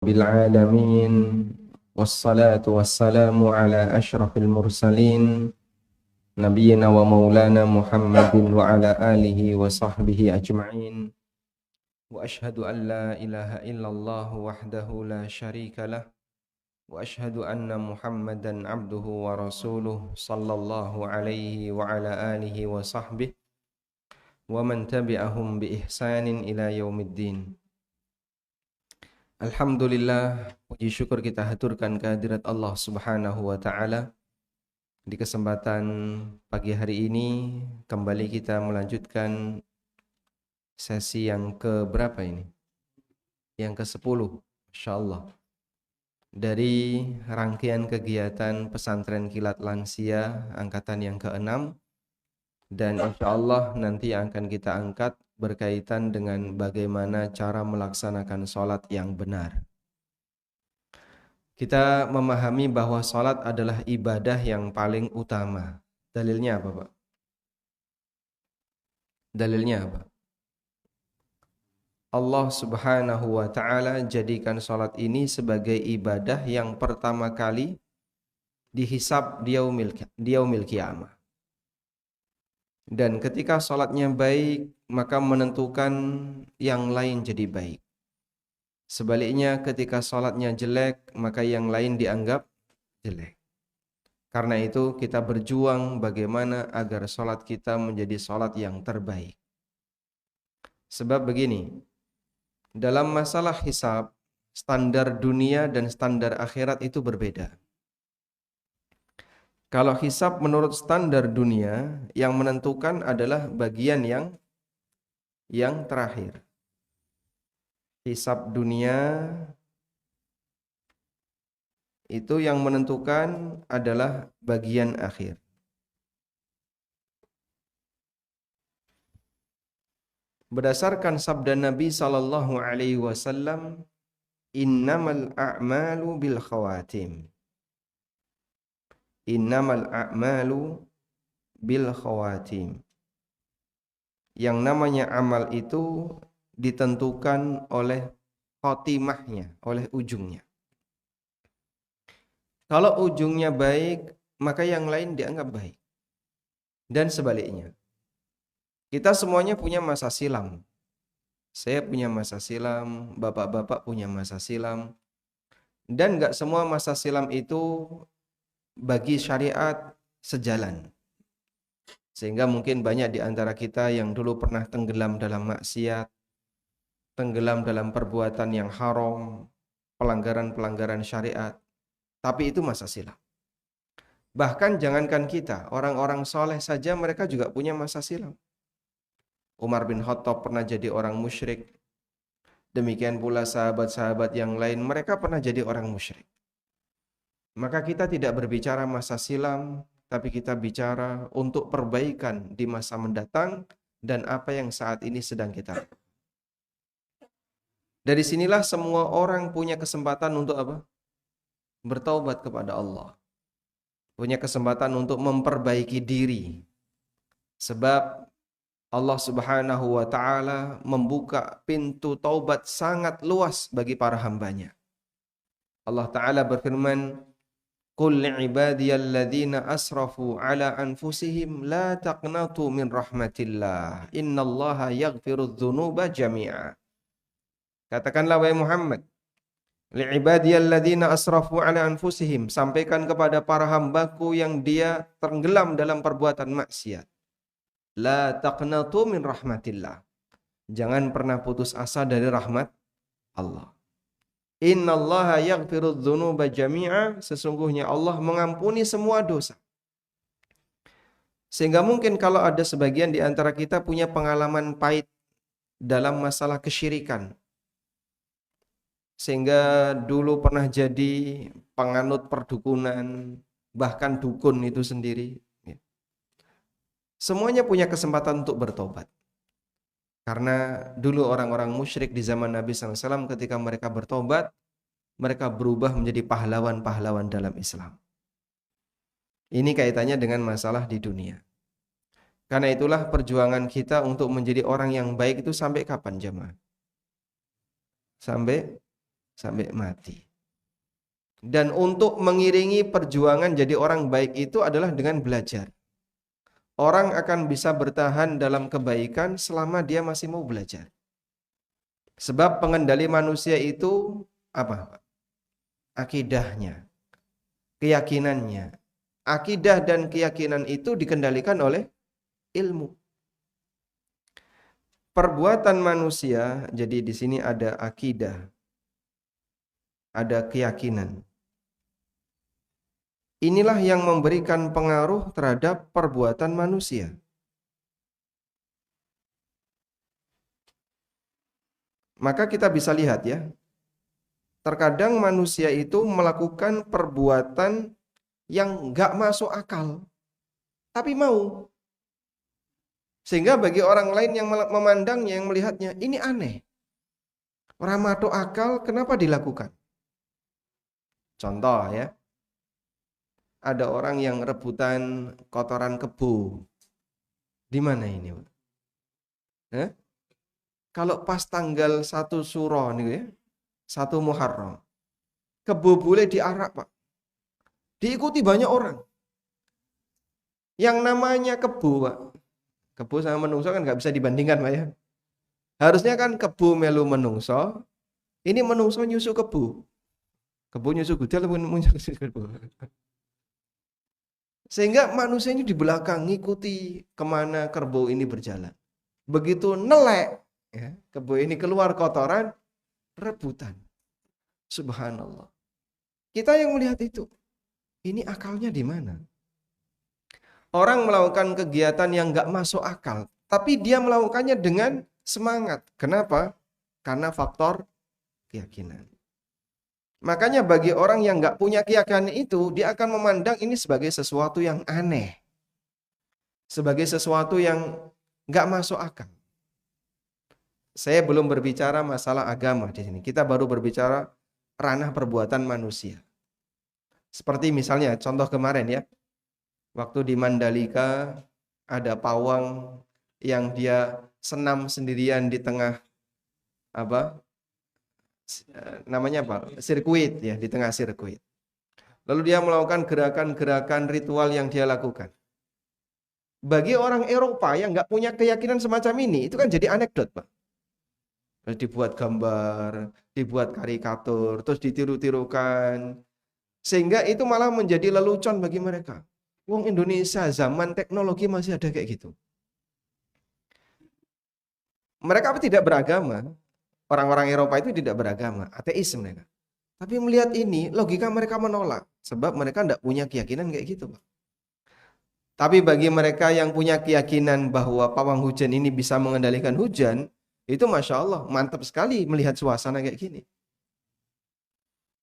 بالعالمين والصلاة والسلام على أشرف المرسلين نبينا ومولانا محمد وعلى آله وصحبه أجمعين وأشهد أن لا إله إلا الله وحده لا شريك له وأشهد أن محمدا عبده ورسوله صلى الله عليه وعلى آله وصحبه ومن تبعهم بإحسان إلى يوم الدين. Alhamdulillah, puji syukur kita haturkan kehadirat Allah Subhanahu wa taala. Di kesempatan pagi hari ini kembali kita melanjutkan sesi yang ke berapa ini? Yang ke-10, insyaallah. Dari rangkaian kegiatan pesantren Kilat Lansia angkatan yang ke-6, dan insyaallah nanti yang akan kita angkat berkaitan dengan bagaimana cara melaksanakan sholat yang benar. Kita memahami bahwa sholat adalah ibadah yang paling utama. Dalilnya apa, Pak? Dalilnya apa? Allah Subhanahu wa ta'ala jadikan sholat ini sebagai ibadah yang pertama kali dihisab di yaumil qiyamah. Dan ketika sholatnya baik, maka menentukan yang lain jadi baik. Sebaliknya ketika sholatnya jelek, maka yang lain dianggap jelek. Karena itu kita berjuang bagaimana agar sholat kita menjadi sholat yang terbaik. Sebab begini, dalam masalah hisab, standar dunia dan standar akhirat itu berbeda. Kalau hisab menurut standar dunia, yang menentukan adalah bagian yang terakhir. Hisab dunia itu yang menentukan adalah bagian akhir. Berdasarkan sabda Nabi sallallahu alaihi wasallam, "Innamal a'malu bil khawatim." Innamal a'malu bil khawatim. Yang namanya amal itu ditentukan oleh khotimahnya, oleh ujungnya. Kalau ujungnya baik, maka yang lain dianggap baik. Dan sebaliknya. Kita semuanya punya masa silam. Saya punya masa silam, bapak-bapak punya masa silam. Dan enggak semua masa silam itu bagi syariat sejalan. Sehingga mungkin banyak di antara kita yang dulu pernah tenggelam dalam maksiat, tenggelam dalam perbuatan yang haram, pelanggaran-pelanggaran syariat. Tapi itu masa silam. Bahkan jangankan kita, orang-orang soleh saja mereka juga punya masa silam. Umar bin Khattab pernah jadi orang musyrik. Demikian pula sahabat-sahabat yang lain, mereka pernah jadi orang musyrik. Maka kita tidak berbicara masa silam, tapi kita bicara untuk perbaikan di masa mendatang dan apa yang saat ini sedang kita lakukan. Dari sinilah semua orang punya kesempatan untuk apa? Bertaubat kepada Allah. Punya kesempatan untuk memperbaiki diri. Sebab Allah Subhanahu wa ta'ala membuka pintu taubat sangat luas bagi para hambanya. Allah Ta'ala berfirman, "Qul li'ibadiyalladzina asrafu ala anfusihim la taqnatu min rahmatillah. Innallaha yaghfirudz dzunuba jami'a." Katakanlah wahai Muhammad, li'ibadiyalladzina asrafu ala anfusihim, sampaikan kepada para hambaku yang dia tenggelam dalam perbuatan maksiat. La taqnatu min rahmatillah. Jangan pernah putus asa dari rahmat Allah. Innallaha yaghfirudz dzunuba jami'a, sesungguhnya Allah mengampuni semua dosa. Sehingga mungkin kalau ada sebagian di antara kita punya pengalaman pahit dalam masalah kesyirikan. Sehingga dulu pernah jadi penganut perdukunan, bahkan dukun itu sendiri. Semuanya punya kesempatan untuk bertobat. Karena dulu orang-orang musyrik di zaman Nabi SAW ketika mereka bertobat, mereka berubah menjadi pahlawan-pahlawan dalam Islam. Ini kaitannya dengan masalah di dunia. Karena itulah perjuangan kita untuk menjadi orang yang baik itu sampai kapan jemaah? sampai mati. Dan untuk mengiringi perjuangan jadi orang baik itu adalah dengan belajar. Orang akan bisa bertahan dalam kebaikan selama dia masih mau belajar. Sebab pengendali manusia itu apa? Akidahnya, keyakinannya. Akidah dan keyakinan itu dikendalikan oleh ilmu. Perbuatan manusia, jadi di sini ada akidah, ada keyakinan. Inilah yang memberikan pengaruh terhadap perbuatan manusia. Maka kita bisa lihat ya, terkadang manusia itu melakukan perbuatan yang nggak masuk akal, tapi mau. Sehingga bagi orang lain yang memandangnya, yang melihatnya, ini aneh. Orang masuk akal, kenapa dilakukan? Contoh ya, ada orang yang rebutan kotoran kebo. Di mana ini, Pak? Kalau pas tanggal 1 Suro nih ya, 1 Muharram, kebo boleh diarak, Pak. Diikuti banyak orang. Yang namanya kebo, Pak. Kebo sama menungso kan nggak bisa dibandingkan, Pak ya. Harusnya kan kebo melu menungso, ini menungso nyusu kebo. Kebo nyusu gudel, nyusu kebo. Sehingga manusia ini di belakang ngikuti kemana kerbau ini berjalan. Begitu nelek, ya, kebo ini keluar kotoran, rebutan. Subhanallah. Kita yang melihat itu, ini akalnya di mana? Orang melakukan kegiatan yang nggak masuk akal, tapi dia melakukannya dengan semangat. Kenapa? Karena faktor keyakinan. Makanya bagi orang yang nggak punya keyakinan itu, dia akan memandang ini sebagai sesuatu yang aneh. Sebagai sesuatu yang nggak masuk akal. Saya belum berbicara masalah agama di sini. Kita baru berbicara ranah perbuatan manusia. Seperti misalnya contoh kemarin ya. Waktu di Mandalika ada pawang yang dia senam sendirian di tengah apa? Namanya apa? Sirkuit ya, di tengah sirkuit. Lalu dia melakukan gerakan-gerakan ritual yang dia lakukan. Bagi orang Eropa yang nggak punya keyakinan semacam ini, itu kan jadi anekdot, Pak. Dibuat gambar, dibuat karikatur, terus ditiru-tirukan. Sehingga itu malah menjadi lelucon bagi mereka. Wong Indonesia zaman teknologi masih ada kayak gitu. Mereka tidak beragama. Orang-orang Eropa itu tidak beragama, ateis mereka. Tapi melihat ini, logika mereka menolak. Sebab mereka tidak punya keyakinan kayak gitu, Pak. Tapi bagi mereka yang punya keyakinan bahwa pawang hujan ini bisa mengendalikan hujan, itu Masya Allah, mantap sekali melihat suasana kayak gini.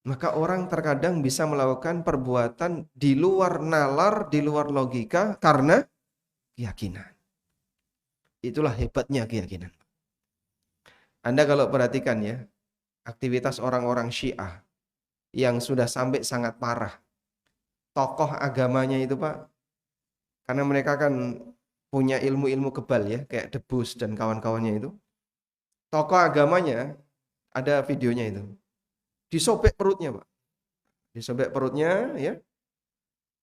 Maka orang terkadang bisa melakukan perbuatan di luar nalar, di luar logika karena keyakinan. Itulah hebatnya keyakinan. Anda kalau perhatikan ya, aktivitas orang-orang Syiah yang sudah sampai sangat parah. Tokoh agamanya itu Pak, karena mereka kan punya ilmu-ilmu kebal ya, kayak Debus dan kawan-kawannya itu. Tokoh agamanya, ada videonya itu. Disobek perutnya Pak. Disobek perutnya ya.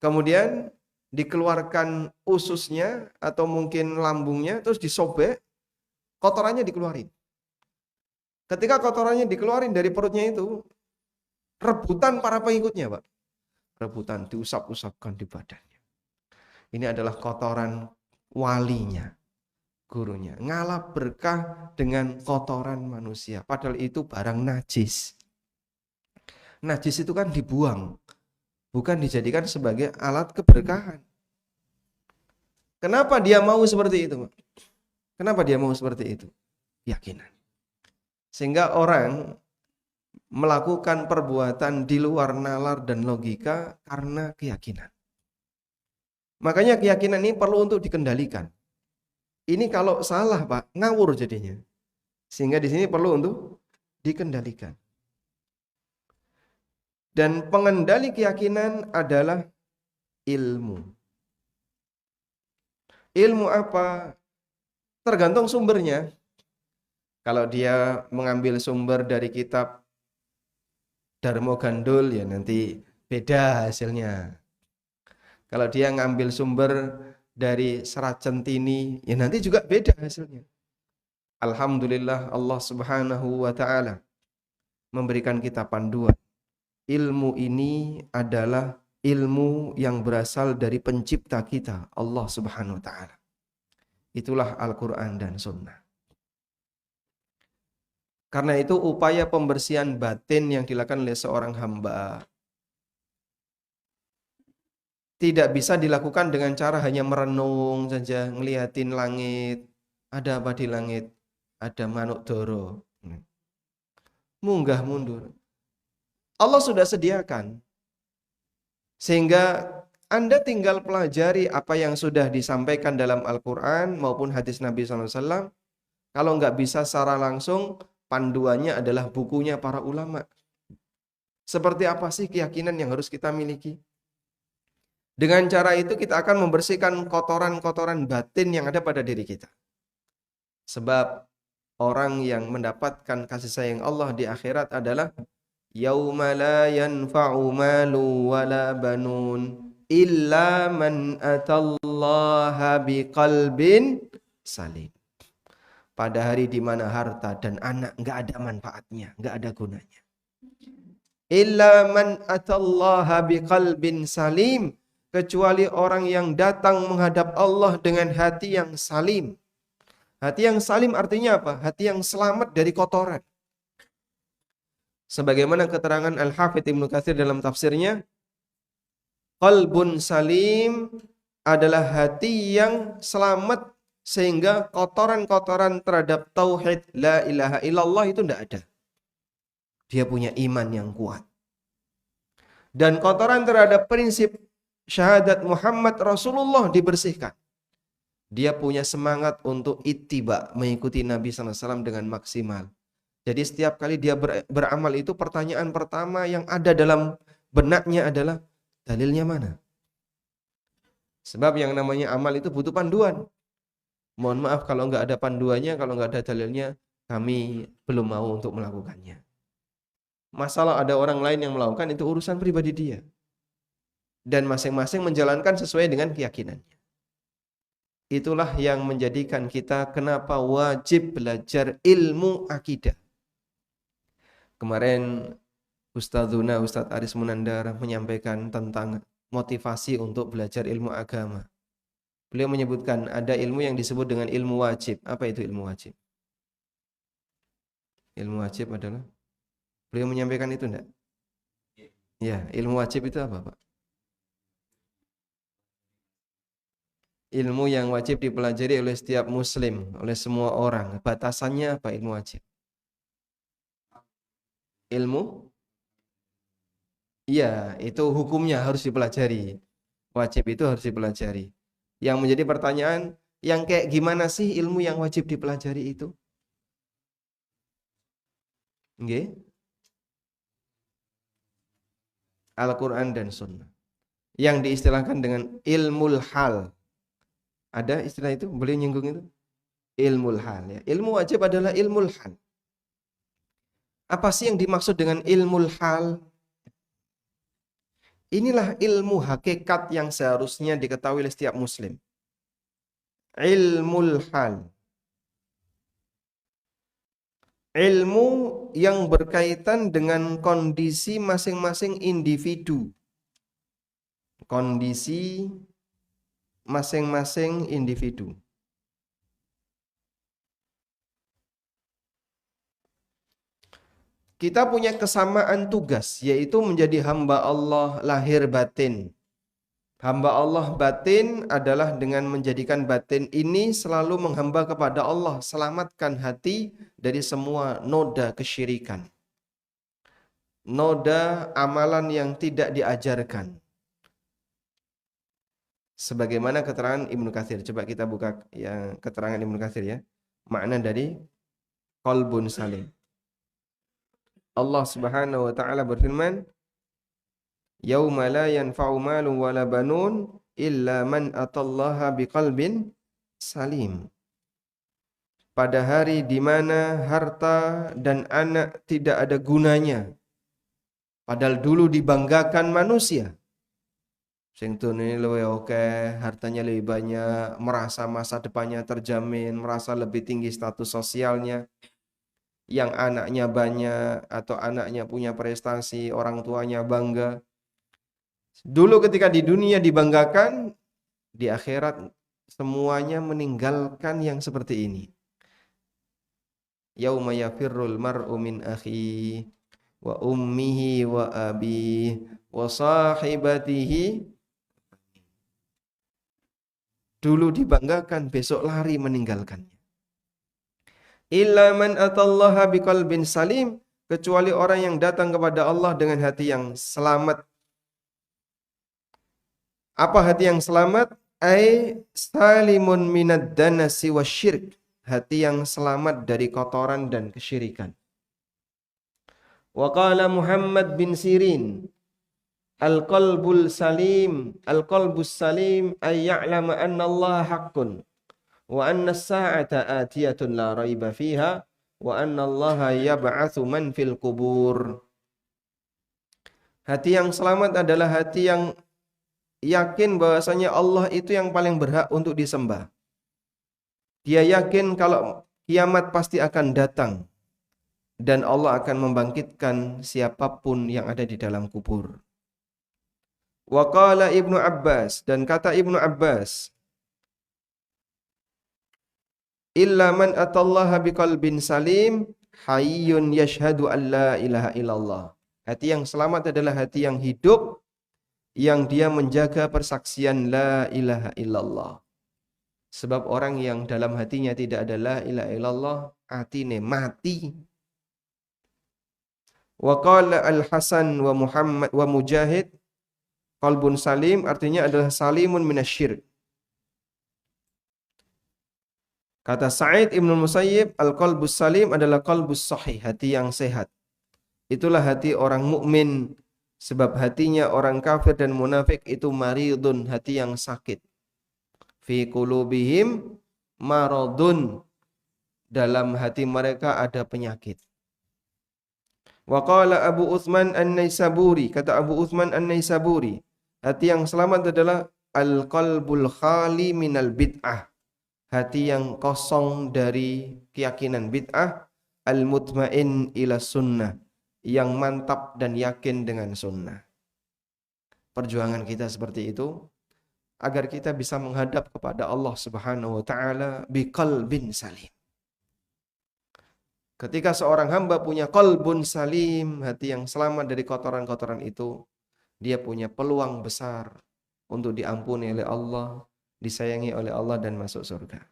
Kemudian dikeluarkan ususnya atau mungkin lambungnya, terus disobek, kotorannya dikeluarin. Ketika kotorannya dikeluarin dari perutnya itu, rebutan para pengikutnya, Pak. Rebutan diusap-usapkan di badannya. Ini adalah kotoran walinya, gurunya. Ngalah berkah dengan kotoran manusia. Padahal itu barang najis. Najis itu kan dibuang, bukan dijadikan sebagai alat keberkahan. Kenapa dia mau seperti itu, Pak? Kenapa dia mau seperti itu? Keyakinan. Sehingga orang melakukan perbuatan di luar nalar dan logika karena keyakinan. Makanya keyakinan ini perlu untuk dikendalikan. Ini kalau salah, Pak, ngawur jadinya. Sehingga di sini perlu untuk dikendalikan. Dan pengendali keyakinan adalah ilmu. Ilmu apa? Tergantung sumbernya. Kalau dia mengambil sumber dari kitab Darmo Gandul ya nanti beda hasilnya. Kalau dia ngambil sumber dari Serat Centini ya nanti juga beda hasilnya. Alhamdulillah Allah Subhanahu wa taala memberikan kita panduan. Ilmu ini adalah ilmu yang berasal dari pencipta kita, Allah Subhanahu wa taala. Itulah Al-Qur'an dan Sunnah. Karena itu upaya pembersihan batin yang dilakukan oleh seorang hamba tidak bisa dilakukan dengan cara hanya merenung saja, ngeliatin langit, ada apa di langit? Ada manuk doro. Munggah mundur. Allah sudah sediakan. Sehingga Anda tinggal pelajari apa yang sudah disampaikan dalam Al-Quran maupun hadis Nabi SAW. Kalau nggak bisa secara langsung, panduannya adalah bukunya para ulama. Seperti apa sih keyakinan yang harus kita miliki? Dengan cara itu kita akan membersihkan kotoran-kotoran batin yang ada pada diri kita. Sebab orang yang mendapatkan kasih sayang Allah di akhirat adalah yauma la yanfa'u malu wala banun illa man atallaha biqalbin salim. Pada hari di mana harta dan anak enggak ada manfaatnya, enggak ada gunanya. Illa man atallaha biqalbin salim, kecuali orang yang datang menghadap Allah dengan hati yang salim. Hati yang salim artinya apa? Hati yang selamat dari kotoran. Sebagaimana keterangan Al-Hafidz Ibnu Katsir dalam tafsirnya, qalbun salim adalah hati yang selamat sehingga kotoran-kotoran terhadap tauhid la ilaha illallah itu tidak ada. Dia punya iman yang kuat. Dan kotoran terhadap prinsip syahadat Muhammad Rasulullah dibersihkan. Dia punya semangat untuk ittiba, mengikuti Nabi SAW dengan maksimal. Jadi setiap kali dia beramal itu pertanyaan pertama yang ada dalam benaknya adalah dalilnya mana? Sebab yang namanya amal itu butuh panduan. Mohon maaf kalau nggak ada panduannya, kalau nggak ada dalilnya, kami belum mau untuk melakukannya. Masalah ada orang lain yang melakukan itu urusan pribadi dia. Dan masing-masing menjalankan sesuai dengan keyakinannya. Itulah yang menjadikan kita kenapa wajib belajar ilmu akidah. Kemarin Ustadzuna Ustadz Aris Munandar menyampaikan tentang motivasi untuk belajar ilmu agama. Beliau menyebutkan ada ilmu yang disebut dengan ilmu wajib. Apa itu ilmu wajib? Ilmu wajib adalah, beliau menyampaikan itu enggak? Ya, ilmu wajib itu apa, Pak? Ilmu yang wajib dipelajari oleh setiap muslim, oleh semua orang. Batasannya apa ilmu wajib? Ilmu? Iya, itu hukumnya harus dipelajari. Wajib itu harus dipelajari. Yang menjadi pertanyaan, yang kayak gimana sih ilmu yang wajib dipelajari itu? Nggih? Al-Quran dan Sunnah. Yang diistilahkan dengan ilmul hal. Ada istilah itu? Boleh nyinggung itu? Ilmul hal. Ya. Ilmu wajib adalah ilmul hal. Apa sih yang dimaksud dengan ilmul hal? Inilah ilmu hakikat yang seharusnya diketahui oleh setiap muslim. Ilmul hal. Ilmu yang berkaitan dengan kondisi masing-masing individu. Kondisi masing-masing individu. Kita punya kesamaan tugas, yaitu menjadi hamba Allah lahir batin. Hamba Allah batin adalah dengan menjadikan batin ini selalu menghamba kepada Allah. Selamatkan hati dari semua noda kesyirikan. Noda amalan yang tidak diajarkan. Sebagaimana keterangan Ibnu Katsir. Coba kita buka yang keterangan Ibnu Katsir ya. Makna dari qalbun salim. Allah Subhanahu wa taala berfirman, "Yauma la yanfa'u malun wala banun illa man atallaha biqalbin salim." Pada hari di mana harta dan anak tidak ada gunanya Padahal dulu dibanggakan manusia. Sing ini lebih oke, hartanya lebih banyak, merasa masa depannya terjamin, merasa lebih tinggi status sosialnya. Yang anaknya banyak atau anaknya punya prestasi, orang tuanya bangga. Dulu ketika di dunia dibanggakan, di akhirat semuanya meninggalkan yang seperti ini. Yauma yafirrul mar'u min akhihi wa ummihi wa abihi wa sahibatihi. Dulu dibanggakan, besok lari meninggalkannya. Illa man atallaha biqalbin salim, kecuali orang yang datang kepada Allah dengan hati yang selamat. Apa hati yang selamat? Ai salimun minad danasi wasyirk. Hati yang selamat dari kotoran dan kesyirikan. Wa qala Muhammad bin Sirin, al-qalbul salim, al-qalbus salim ay ya'lama anna Allah haqqun wa anna as-sa'ata atiyatun la raiba fiha wa anna Allah yab'atsu man fil qubur. Hati yang selamat adalah hati yang yakin bahwasanya Allah itu yang paling berhak untuk disembah. Dia yakin kalau kiamat pasti akan datang dan Allah akan membangkitkan siapapun yang ada di dalam kubur. Wa qala Ibnu Abbas, dan kata Ibnu Abbas, illa man atallaha biqalbin salim hayyun yashhadu an la ilaha illallah. Hati yang selamat adalah hati yang hidup, yang dia menjaga persaksian la ilaha illallah. Sebab orang yang dalam hatinya tidak ada la ilaha illallah, atine mati. Wa qala Al-Hasan wa Muhammad wa Mujahid, qalbun salim artinya adalah salimun minasyirk. Kata Sa'id Ibn Musayyib, al-qalbus salim adalah qalbus sahih, hati yang sehat. Itulah hati orang mukmin, sebab hatinya orang kafir dan munafik itu maridun, hati yang sakit. Fi qulubihim maradun, dalam hati mereka ada penyakit. Wa qala Abu Utsman An-Naisaburi, kata Abu Utsman An-Naisaburi, hati yang selamat adalah al-qalbul khali minal bid'ah, hati yang kosong dari keyakinan bid'ah, al-mutmain ila sunnah, yang mantap dan yakin dengan sunnah. Perjuangan kita seperti itu agar kita bisa menghadap kepada Allah Subhanahu wa taala biqalbin salim. Ketika seorang hamba punya qalbun salim, hati yang selamat dari kotoran-kotoran itu, dia punya peluang besar untuk diampuni oleh Allah, disayangi oleh Allah dan masuk surga.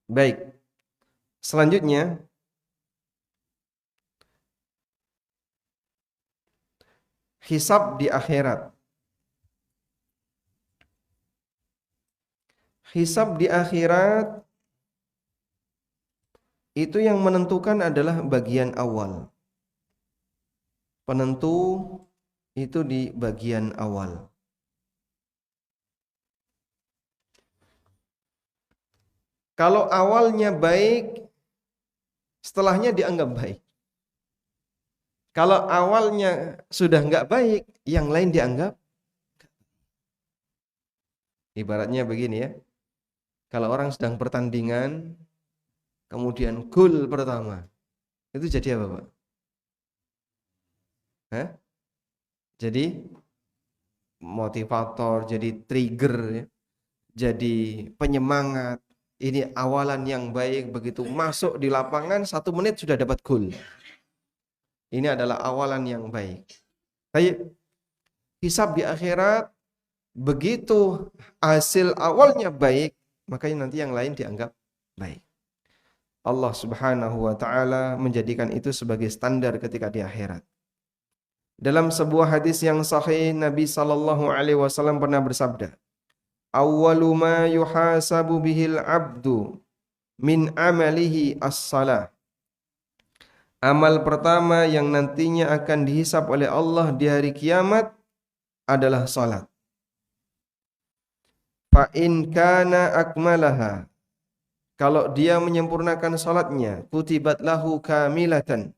Baik. Selanjutnya, hisab di akhirat. Hisab di akhirat itu yang menentukan adalah bagian awal. Penentu itu di bagian awal. Kalau awalnya baik, setelahnya dianggap baik. Kalau awalnya sudah nggak baik, yang lain dianggap. Ibaratnya begini ya. Kalau orang sedang pertandingan, kemudian gol pertama, itu jadi apa, Pak? Hah? Jadi motivator, jadi trigger, ya. Jadi penyemangat. Ini awalan yang baik, begitu masuk di lapangan 1 menit sudah dapat gol. Ini adalah awalan yang baik. Baik, hisab di akhirat, begitu hasil awalnya baik, makanya nanti yang lain dianggap baik. Allah Subhanahu wa taala menjadikan itu sebagai standar ketika di akhirat. Dalam sebuah hadis yang sahih, Nabi sallallahu alaihi wasallam pernah bersabda, "Awwalu ma yuhasabu bihil 'abdu min amalihi as-shalah." Amal pertama yang nantinya akan dihisab oleh Allah di hari kiamat adalah salat. Fa in kana akmalaha, kalau dia menyempurnakan salatnya, kutibat lahu kamilatan,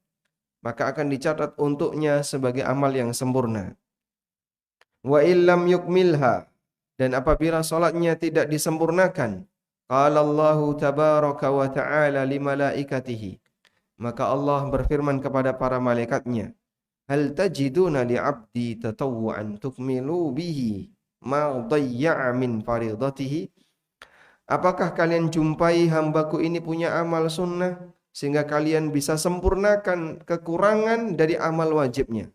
maka akan dicatat untuknya sebagai amal yang sempurna. Wa illam yukmilha, dan apabila salatnya tidak disempurnakan, qala Allahu tabaraka wa ta'ala li malaikatihi, maka Allah berfirman kepada para malaikatnya, hal tajiduna li 'abdi tatawwu'an tukmilu bihi ma dhayya'a min faridatihi. Apakah kalian jumpai hambaku ini punya amal sunnah sehingga kalian bisa sempurnakan kekurangan dari amal wajibnya?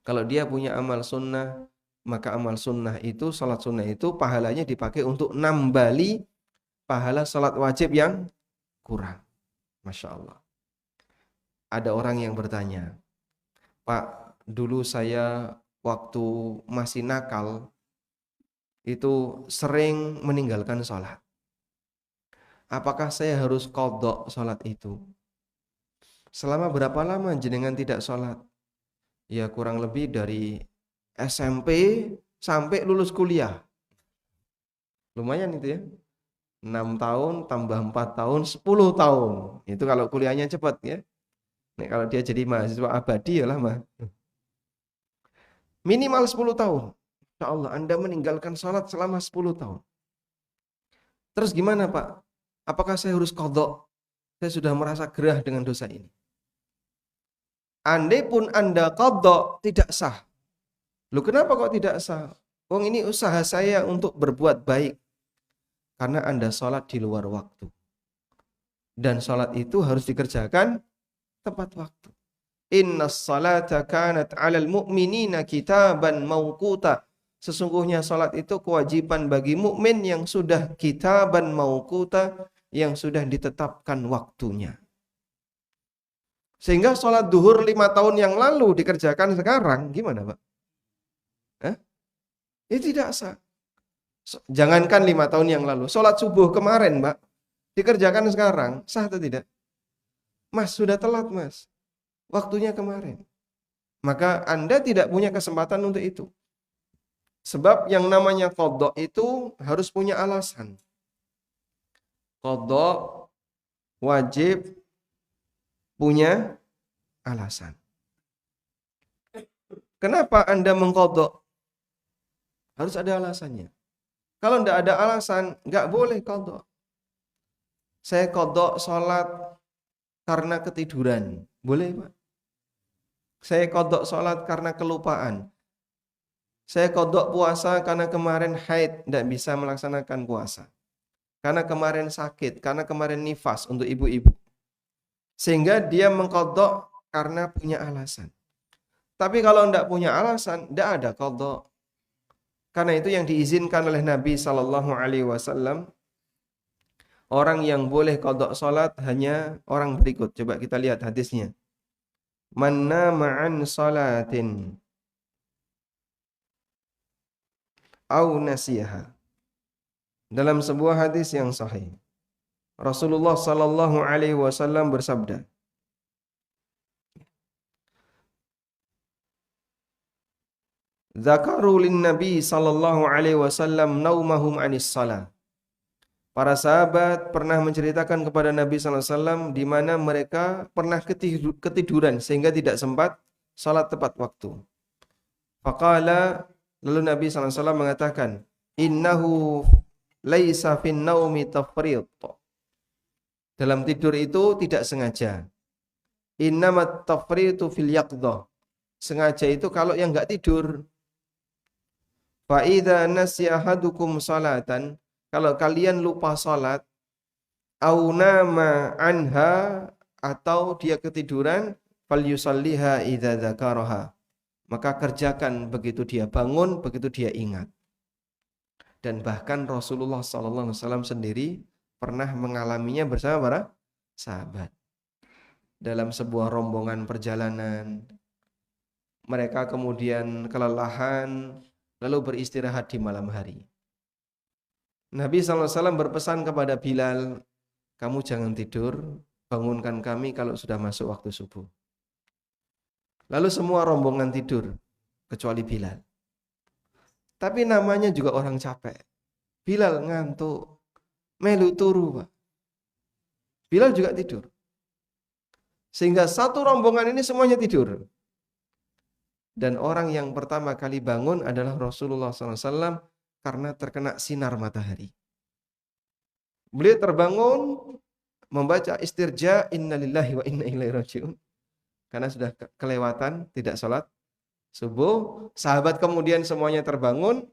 Kalau dia punya amal sunnah, maka amal sunnah itu, salat sunnah itu pahalanya dipakai untuk nambali pahala salat wajib yang kurang. Masya Allah. Ada orang yang bertanya, Pak, dulu saya waktu masih nakal itu sering meninggalkan sholat. Apakah saya harus qadha sholat itu? Selama berapa lama jenengan tidak sholat? Ya kurang lebih dari SMP sampai lulus kuliah. Lumayan itu ya. 6 tahun tambah 4 tahun 10 tahun. Itu kalau kuliahnya cepat ya. Nih, kalau dia jadi mahasiswa abadi ya lama. Minimal 10 tahun. Insya Allah Anda meninggalkan sholat selama 10 tahun. Terus gimana Pak? Apakah saya harus qadha? Saya sudah merasa gerah dengan dosa ini. Andai pun Anda qadha, tidak sah. Loh kenapa kok tidak sah? Wong ini usaha saya untuk berbuat baik. Karena Anda sholat di luar waktu. Dan sholat itu harus dikerjakan tepat waktu. Inna salata kanat 'alal mu'minina kitaban mawquta. Sesungguhnya salat itu kewajiban bagi mukmin yang sudah kitaban mawquta, yang sudah ditetapkan waktunya. Sehingga salat duhur 5 tahun yang lalu dikerjakan sekarang, gimana Pak? Itu tidak sah. Jangankan 5 tahun yang lalu, salat subuh kemarin Pak, dikerjakan sekarang, sah atau tidak? Mas, sudah telat Mas. Waktunya kemarin. Maka Anda tidak punya kesempatan untuk itu. Sebab yang namanya qadha itu harus punya alasan. Qadha wajib punya alasan. Kenapa Anda mengqadha? Harus ada alasannya. Kalau tidak ada alasan, nggak boleh qadha. Saya qadha sholat karena ketiduran. Boleh Pak? Saya qadha sholat karena kelupaan. Saya qadha puasa karena kemarin haid, tidak bisa melaksanakan puasa. Karena kemarin sakit, karena kemarin nifas untuk ibu-ibu. Sehingga dia mengqadha karena punya alasan. Tapi kalau tidak punya alasan, tidak ada qadha. Karena itu yang diizinkan oleh Nabi SAW, orang yang boleh qadha salat hanya orang berikut. Coba kita lihat hadisnya. Man nama an salatin au nasiyaha. Dalam sebuah hadis yang sahih, Rasulullah sallallahu alaihi wasallam bersabda, Zakaru lin Nabi sallallahu alaihi wasallam naumahum anis salah. Para sahabat pernah menceritakan kepada Nabi sallallahu alaihi wasallam di mana mereka pernah ketiduran sehingga tidak sempat salat tepat waktu. Faqala, lalu Nabi sallallahu alaihi wasallam mengatakan, innahu laisa fin naumi tafriq. Dalam tidur itu tidak sengaja. Innamat tafritu fil yaqdhah. Sengaja itu kalau yang enggak tidur. Fa idza nasiya ahadukum salatan, kalau kalian lupa salat, au nama anha, atau dia ketiduran, falyusalliha idza dzakaraha. Maka kerjakan begitu dia bangun, begitu dia ingat. Dan bahkan Rasulullah SAW sendiri pernah mengalaminya bersama para sahabat. Dalam sebuah rombongan perjalanan, mereka kemudian kelelahan, lalu beristirahat di malam hari. Nabi SAW berpesan kepada Bilal, kamu jangan tidur, bangunkan kami kalau sudah masuk waktu subuh. Lalu semua rombongan tidur, kecuali Bilal. Tapi namanya juga orang capek. Bilal ngantuk, melu turu Pak. Bilal juga tidur. Sehingga satu rombongan ini semuanya tidur. Dan orang yang pertama kali bangun adalah Rasulullah SAW karena terkena sinar matahari. Beliau terbangun membaca istirja innalillahi wa inna ilaihi rajiun. Karena sudah kelewatan tidak sholat subuh. Sahabat kemudian semuanya terbangun.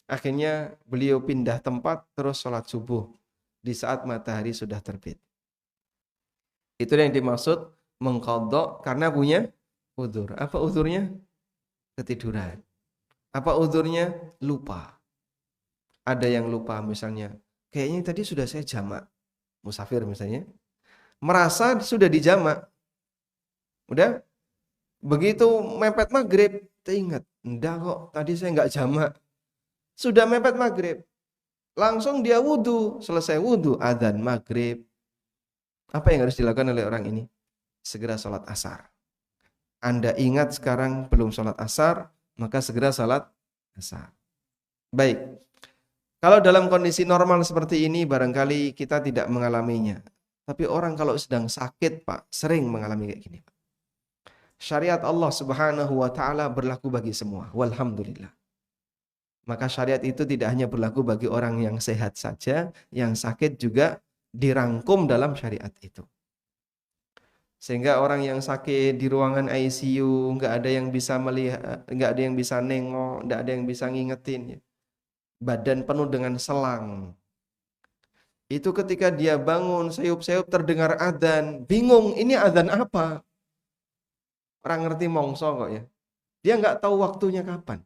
Akhirnya beliau pindah tempat terus sholat subuh di saat matahari sudah terbit. Itu yang dimaksud mengqadha karena punya uzur. Apa uzurnya? Ketiduran. Apa uzurnya? Lupa. Ada yang lupa misalnya. Kayaknya tadi sudah saya jamak. Musafir misalnya. Merasa sudah dijamak. Udah. Begitu mepet maghrib. Teringat. Enggak kok. Tadi saya enggak jamak. Sudah mepet maghrib. Langsung dia wudhu. Selesai wudhu. Adzan maghrib. Apa yang harus dilakukan oleh orang ini? Segera sholat asar. Anda ingat sekarang belum sholat asar, maka segera sholat asar. Baik. Kalau dalam kondisi normal seperti ini, barangkali kita tidak mengalaminya. Tapi orang kalau sedang sakit, Pak, sering mengalami kayak gini, Pak. Syariat Allah Subhanahu wa Ta'ala berlaku bagi semua. Walhamdulillah. Maka syariat itu tidak hanya berlaku bagi orang yang sehat saja, yang sakit juga dirangkum dalam syariat itu. Sehingga orang yang sakit di ruangan ICU nggak ada yang bisa melihat, nggak ada yang bisa nengok, nggak ada yang bisa ngingetin, ya. Badan penuh dengan selang. Itu ketika dia bangun, sayup-sayup terdengar adzan, bingung ini adzan apa? Orang ngerti mongso kok ya. Dia nggak tahu waktunya kapan.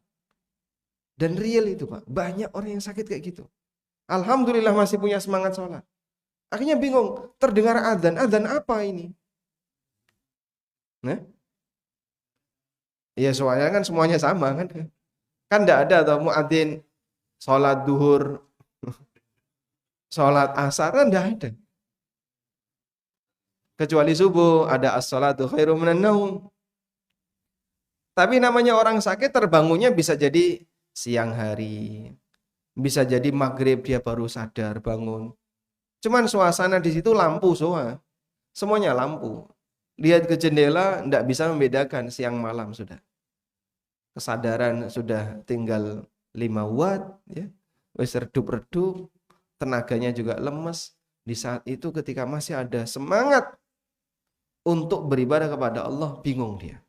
Dan real itu Pak, banyak orang yang sakit kayak gitu. Alhamdulillah masih punya semangat sholat. Akhirnya bingung, terdengar adzan, adzan apa ini? Nah, ya soalnya kan semuanya sama kan. Kan enggak ada atau muadzin sholat duhur, sholat asar kan enggak ada. Kecuali subuh ada as-sholatu khairum minan naum. Tapi namanya orang sakit terbangunnya bisa jadi siang hari. Bisa jadi maghrib dia baru sadar bangun. Cuman suasana di situ lampu semua. Semuanya lampu. Lihat ke jendela enggak bisa membedakan siang malam sudah. Kesadaran sudah tinggal 5 watt ya. Wis redup-redup, tenaganya juga lemes. Di saat itu ketika masih ada semangat untuk beribadah kepada Allah, bingung dia.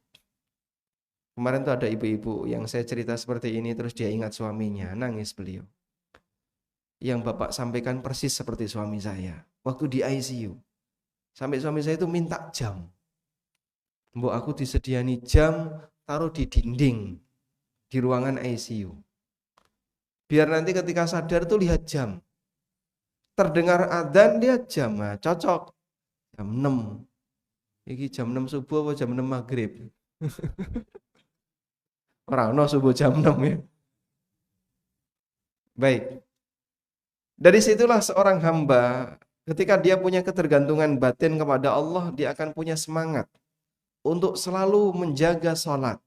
Kemarin tuh ada ibu-ibu yang saya cerita seperti ini terus dia ingat suaminya, nangis beliau. Yang Bapak sampaikan persis seperti suami saya waktu di ICU. Sampai suami saya itu minta jam. Mbok aku disediani jam taruh di dinding di ruangan ICU. Biar nanti ketika sadar tuh lihat jam. Terdengar adzan lihat jam, nah, cocok. Jam 6. Iki jam 6 subuh atau jam 6 maghrib? Orang no subuh jam 6 ya. Baik. Dari situlah seorang hamba ketika dia punya ketergantungan batin kepada Allah, dia akan punya semangat untuk selalu menjaga sholat.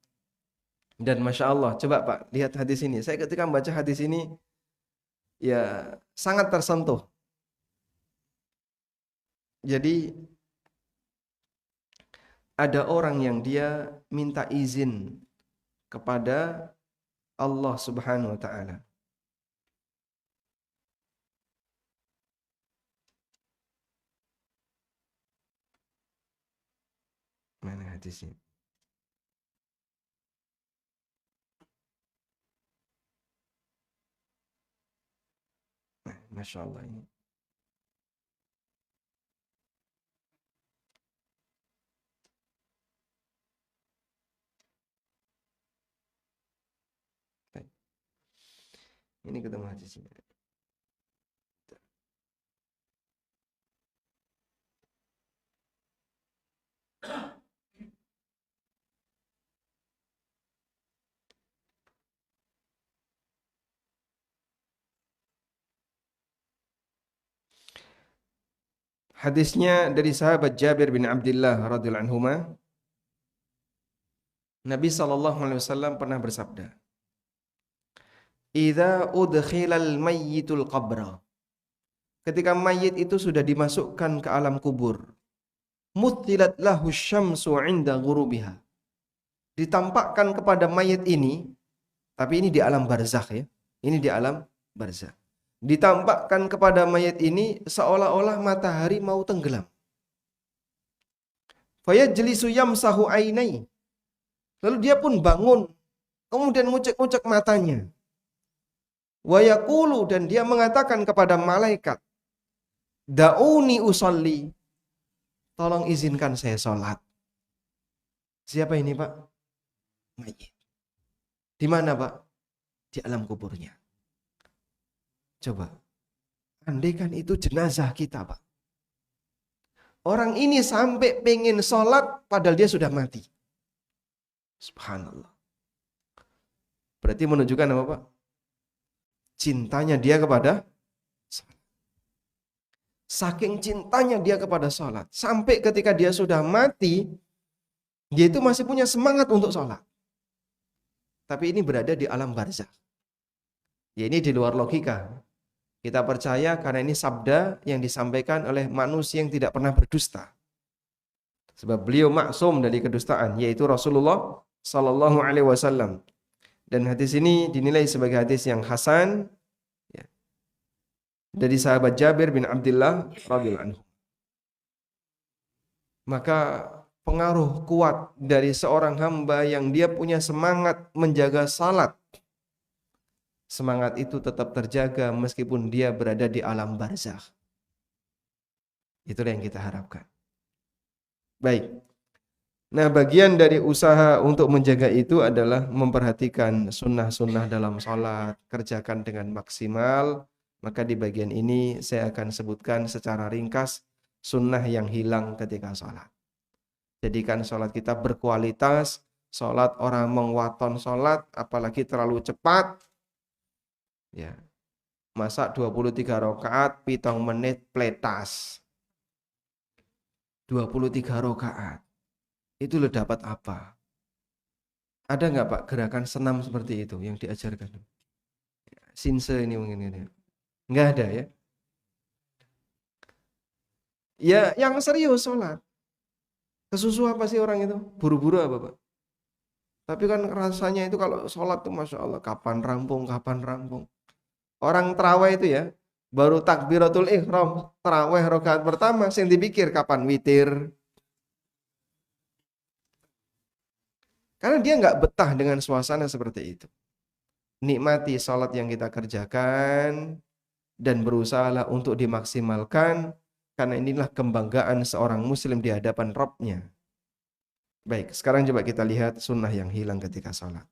Dan Masya Allah, coba Pak, lihat hadis ini. Saya ketika membaca hadis ini, ya sangat tersentuh. Jadi, ada orang yang dia minta izin kepada Allah Subhanahu wa Ta'ala. Mana hadisnya? Masya Allah ini. Ini ketemu hadisnya. Hadisnya dari sahabat Jabir bin Abdullah radhiyallahu anhu. Nabi SAW pernah bersabda, "Idza udkhilal mayyitul qabra." Ketika mayit itu sudah dimasukkan ke alam kubur, muthilat lahu syamsu 'inda ghurubiha. Ditampakkan kepada mayat ini, tapi ini di alam barzakh ya. Ini di alam barzakh. Ditampakkan kepada mayat ini seolah-olah matahari mau tenggelam. Fayajlisu yamsahu ainai. Lalu dia pun bangun, kemudian ngucek-ngucek matanya. Wa yaqulu, dan dia mengatakan kepada malaikat, da'uni usolli. Tolong izinkan saya sholat. Siapa ini, Pak? Mayit. Di mana, Pak? Di alam kuburnya. Coba, andaikan itu jenazah kita, Pak. Orang ini sampai pengen sholat, padahal dia sudah mati. Subhanallah. Berarti menunjukkan apa, Pak? Cintanya dia kepada sholat. Saking cintanya dia kepada sholat. Sampai ketika dia sudah mati, dia itu masih punya semangat untuk sholat. Tapi ini berada di alam barzakh. Ya, ini di luar logika. Kita percaya karena ini sabda yang disampaikan oleh manusia yang tidak pernah berdusta. Sebab beliau maksum dari kedustaan, yaitu Rasulullah Sallallahu Alaihi Wasallam. Dan hadis ini dinilai sebagai hadis yang hasan ya, dari sahabat Jabir bin Abdullah radhiyallahu anhu. Maka pengaruh kuat dari seorang hamba yang dia punya semangat menjaga salat, semangat itu tetap terjaga meskipun dia berada di alam barzakh. Itulah yang kita harapkan. Baik. Nah, bagian dari usaha untuk menjaga itu adalah memperhatikan sunnah-sunnah dalam sholat, kerjakan dengan maksimal. Maka di bagian ini saya akan sebutkan secara ringkas sunnah yang hilang ketika sholat. Jadikan sholat kita berkualitas. Sholat orang mengwaton sholat, apalagi terlalu cepat. Ya, masa 23 rakaat, 7 menit pletas. 23 rakaat. Itu lo dapat apa? Ada nggak, Pak, gerakan senam seperti itu yang diajarkan? Sinse ini mungkin ini. Nggak ada ya? Ya, yang serius sholat. Kesusu apa sih orang itu? Buru-buru apa, Pak? Tapi kan rasanya itu kalau sholat tuh Masya Allah, kapan rampung, kapan rampung. Orang terawih itu ya, baru takbiratul ihram, terawih rakaat pertama, yang dipikir kapan witir. Karena dia nggak betah dengan suasana seperti itu. Nikmati sholat yang kita kerjakan dan berusahalah untuk dimaksimalkan, karena inilah kebanggaan seorang muslim di hadapan Rabb-nya. Baik, sekarang coba kita lihat sunnah yang hilang ketika sholat.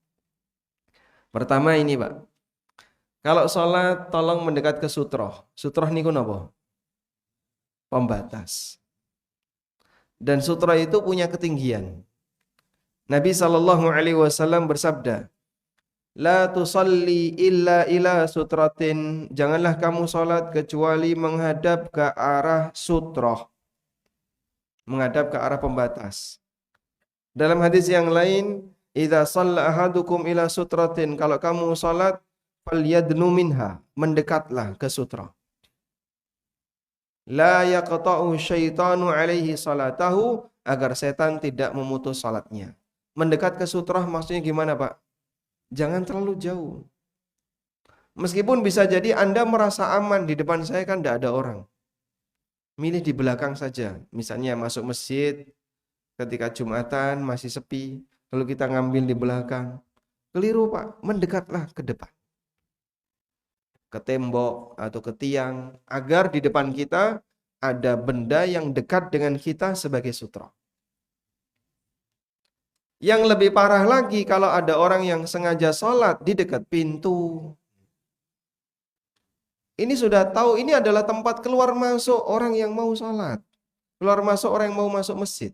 Pertama ini, Pak. Kalau sholat, tolong mendekat ke sutroh. Sutroh niku napa? Pembatas. Dan sutroh itu punya ketinggian. Nabi SAW bersabda, La tusalli illa ila sutratin. Janganlah kamu sholat kecuali menghadap ke arah sutroh. Menghadap ke arah pembatas. Dalam hadis yang lain, Idza shalla ahadukum ila sutratin. Kalau kamu sholat, falyadnu minha. Mendekatlah ke sutroh. La yaqta'u syaitanu alaihi salatahu. Agar setan tidak memutus salatnya. Mendekat ke sutroh maksudnya gimana, Pak? Jangan terlalu jauh. Meskipun bisa jadi Anda merasa aman, di depan saya kan tidak ada orang. Milih di belakang saja. Misalnya masuk masjid, ketika Jumatan masih sepi, lalu kita ngambil di belakang. Keliru, Pak. Mendekatlah ke depan. Ke tembok atau ke tiang. Agar di depan kita ada benda yang dekat dengan kita sebagai sutroh. Yang lebih parah lagi kalau ada orang yang sengaja sholat di dekat pintu. Ini sudah tahu ini adalah tempat keluar masuk orang yang mau sholat. Keluar masuk orang yang mau masuk masjid.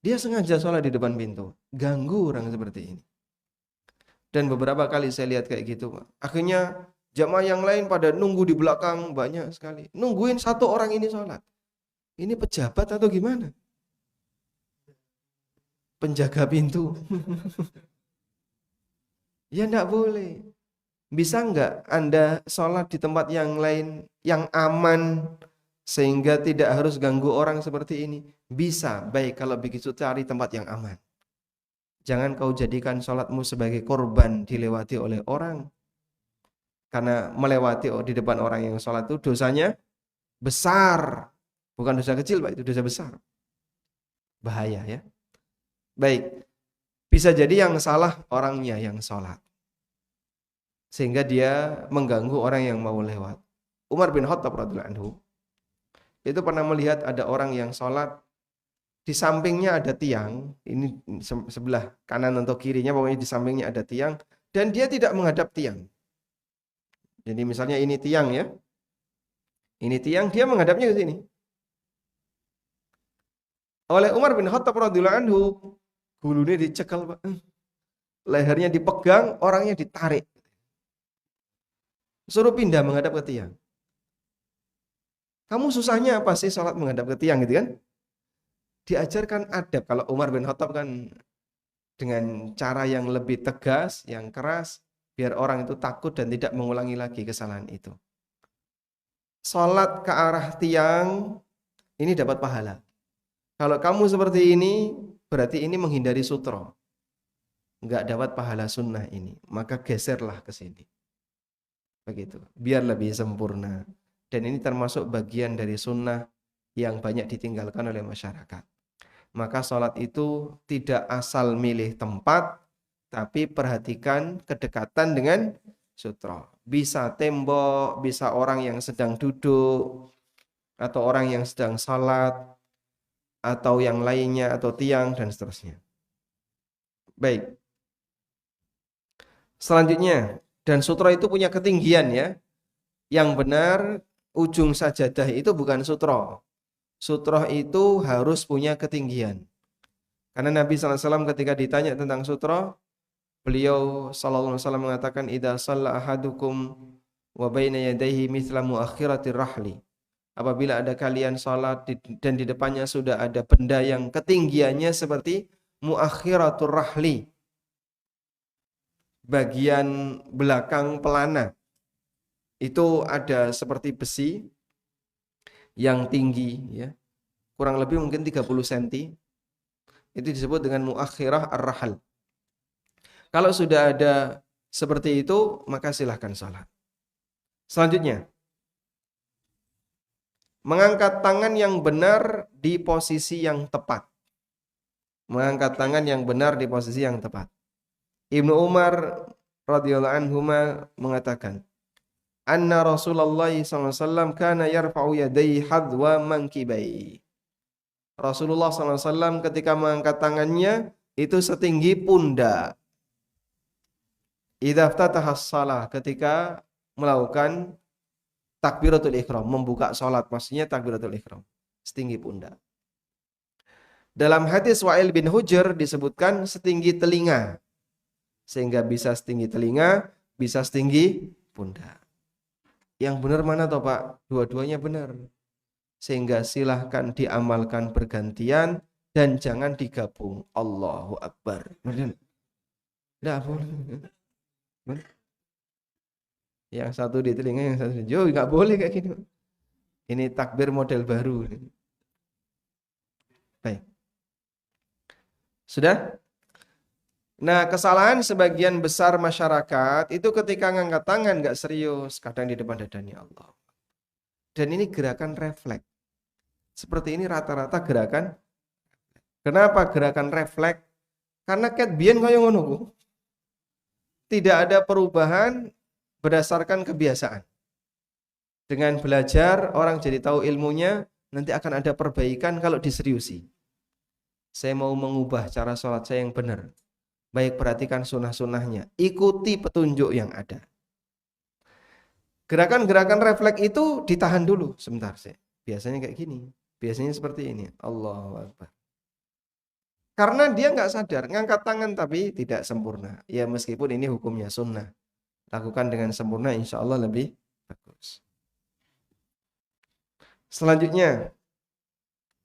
Dia sengaja sholat di depan pintu. Ganggu orang seperti ini. Dan beberapa kali saya lihat kayak gitu, Pak. Akhirnya jamaah yang lain pada nunggu di belakang banyak sekali. Nungguin satu orang ini sholat. Ini pejabat atau gimana? Penjaga pintu. Ya enggak boleh. Bisa enggak Anda sholat di tempat yang lain yang aman sehingga tidak harus ganggu orang seperti ini. Bisa, baik kalau begitu cari tempat yang aman. Jangan kau jadikan sholatmu sebagai korban dilewati oleh orang. Karena melewati di depan orang yang sholat itu dosanya besar. Bukan dosa kecil, Pak, itu dosa besar. Bahaya ya. Baik, bisa jadi yang salah orangnya yang sholat, sehingga dia mengganggu orang yang mau lewat. Umar bin Khattab radhiyallahu anhu itu pernah melihat ada orang yang sholat, di sampingnya ada tiang, ini sebelah kanan atau kirinya, pokoknya di sampingnya ada tiang, dan dia tidak menghadap tiang. Jadi misalnya ini tiang ya, ini tiang, dia menghadapnya ke sini. Oleh Umar bin Khattab radhiyallahu anhu, gulunya dicekal, Pak. Lehernya dipegang, orangnya ditarik. Suruh pindah menghadap ke tiang. Kamu susahnya apa sih sholat menghadap ke tiang gitu kan? Diajarkan adab. Kalau Umar bin Khattab kan dengan cara yang lebih tegas, yang keras, biar orang itu takut dan tidak mengulangi lagi kesalahan itu. Sholat ke arah tiang, ini dapat pahala. Kalau kamu seperti ini, berarti ini menghindari sutro. Enggak dapat pahala sunnah ini. Maka geserlah ke sini. Begitu. Biar lebih sempurna. Dan ini termasuk bagian dari sunnah yang banyak ditinggalkan oleh masyarakat. Maka sholat itu tidak asal milih tempat, tapi perhatikan kedekatan dengan sutro. Bisa tembok, bisa orang yang sedang duduk, atau orang yang sedang sholat, atau yang lainnya, atau tiang, dan seterusnya. Baik. Selanjutnya, dan sutro itu punya ketinggian ya. Yang benar, ujung sajadah itu bukan sutro. Sutro itu harus punya ketinggian. Karena Nabi SAW ketika ditanya tentang sutro, beliau SAW mengatakan, idza shalla ahadukum wa baina yadayhi mithla muakhiratir rahli. Apabila ada kalian salat dan di depannya sudah ada benda yang ketinggiannya seperti muakhiratur rahli, bagian belakang pelana, itu ada seperti besi yang tinggi ya, kurang lebih mungkin 30 cm. Itu disebut dengan muakhirah ar-rahal. Kalau sudah ada seperti itu, maka silahkan salat. Selanjutnya, mengangkat tangan yang benar di posisi yang tepat. Mengangkat tangan yang benar di posisi yang tepat. Ibnu Umar radhiyallahu anhu mengatakan, anna Rasulullah SAW kana yarfa'u yadayhi hadwa mankibai. Rasulullah SAW ketika mengangkat tangannya itu setinggi pundak. Idza ftataha shalah, ketika melakukan takbiratul ihram, membuka salat, maksudnya takbiratul ihram, setinggi pundak. Dalam hadis Wa'il bin Hujr disebutkan setinggi telinga. Sehingga bisa setinggi telinga, bisa setinggi pundak. Yang benar mana toh Pak? Dua-duanya benar. Sehingga silahkan diamalkan bergantian dan jangan digabung. Allahu Akbar. Tidak boleh. Yang satu di telinga, yang satu di jauh, nggak boleh kayak gini. Ini takbir model baru. Baik. Sudah? Nah, kesalahan sebagian besar masyarakat itu ketika ngangkat tangan nggak serius, kadang di depan dadanya Allah. Dan ini gerakan refleks. Seperti ini rata-rata gerakan. Kenapa gerakan refleks? Karena ket biyen kaya ngono. Tidak ada perubahan berdasarkan kebiasaan. Dengan belajar, orang jadi tahu ilmunya, nanti akan ada perbaikan kalau diseriusi. Saya mau mengubah cara sholat saya yang benar. Baik, perhatikan sunnah-sunnahnya. Ikuti petunjuk yang ada. Gerakan-gerakan refleks itu ditahan dulu. Sebentar, biasanya kayak gini. Biasanya seperti ini. Allahu Akbar. Karena dia nggak sadar. Ngangkat tangan tapi tidak sempurna. Ya meskipun ini hukumnya sunnah. Lakukan dengan sempurna, insya Allah lebih bagus. Selanjutnya,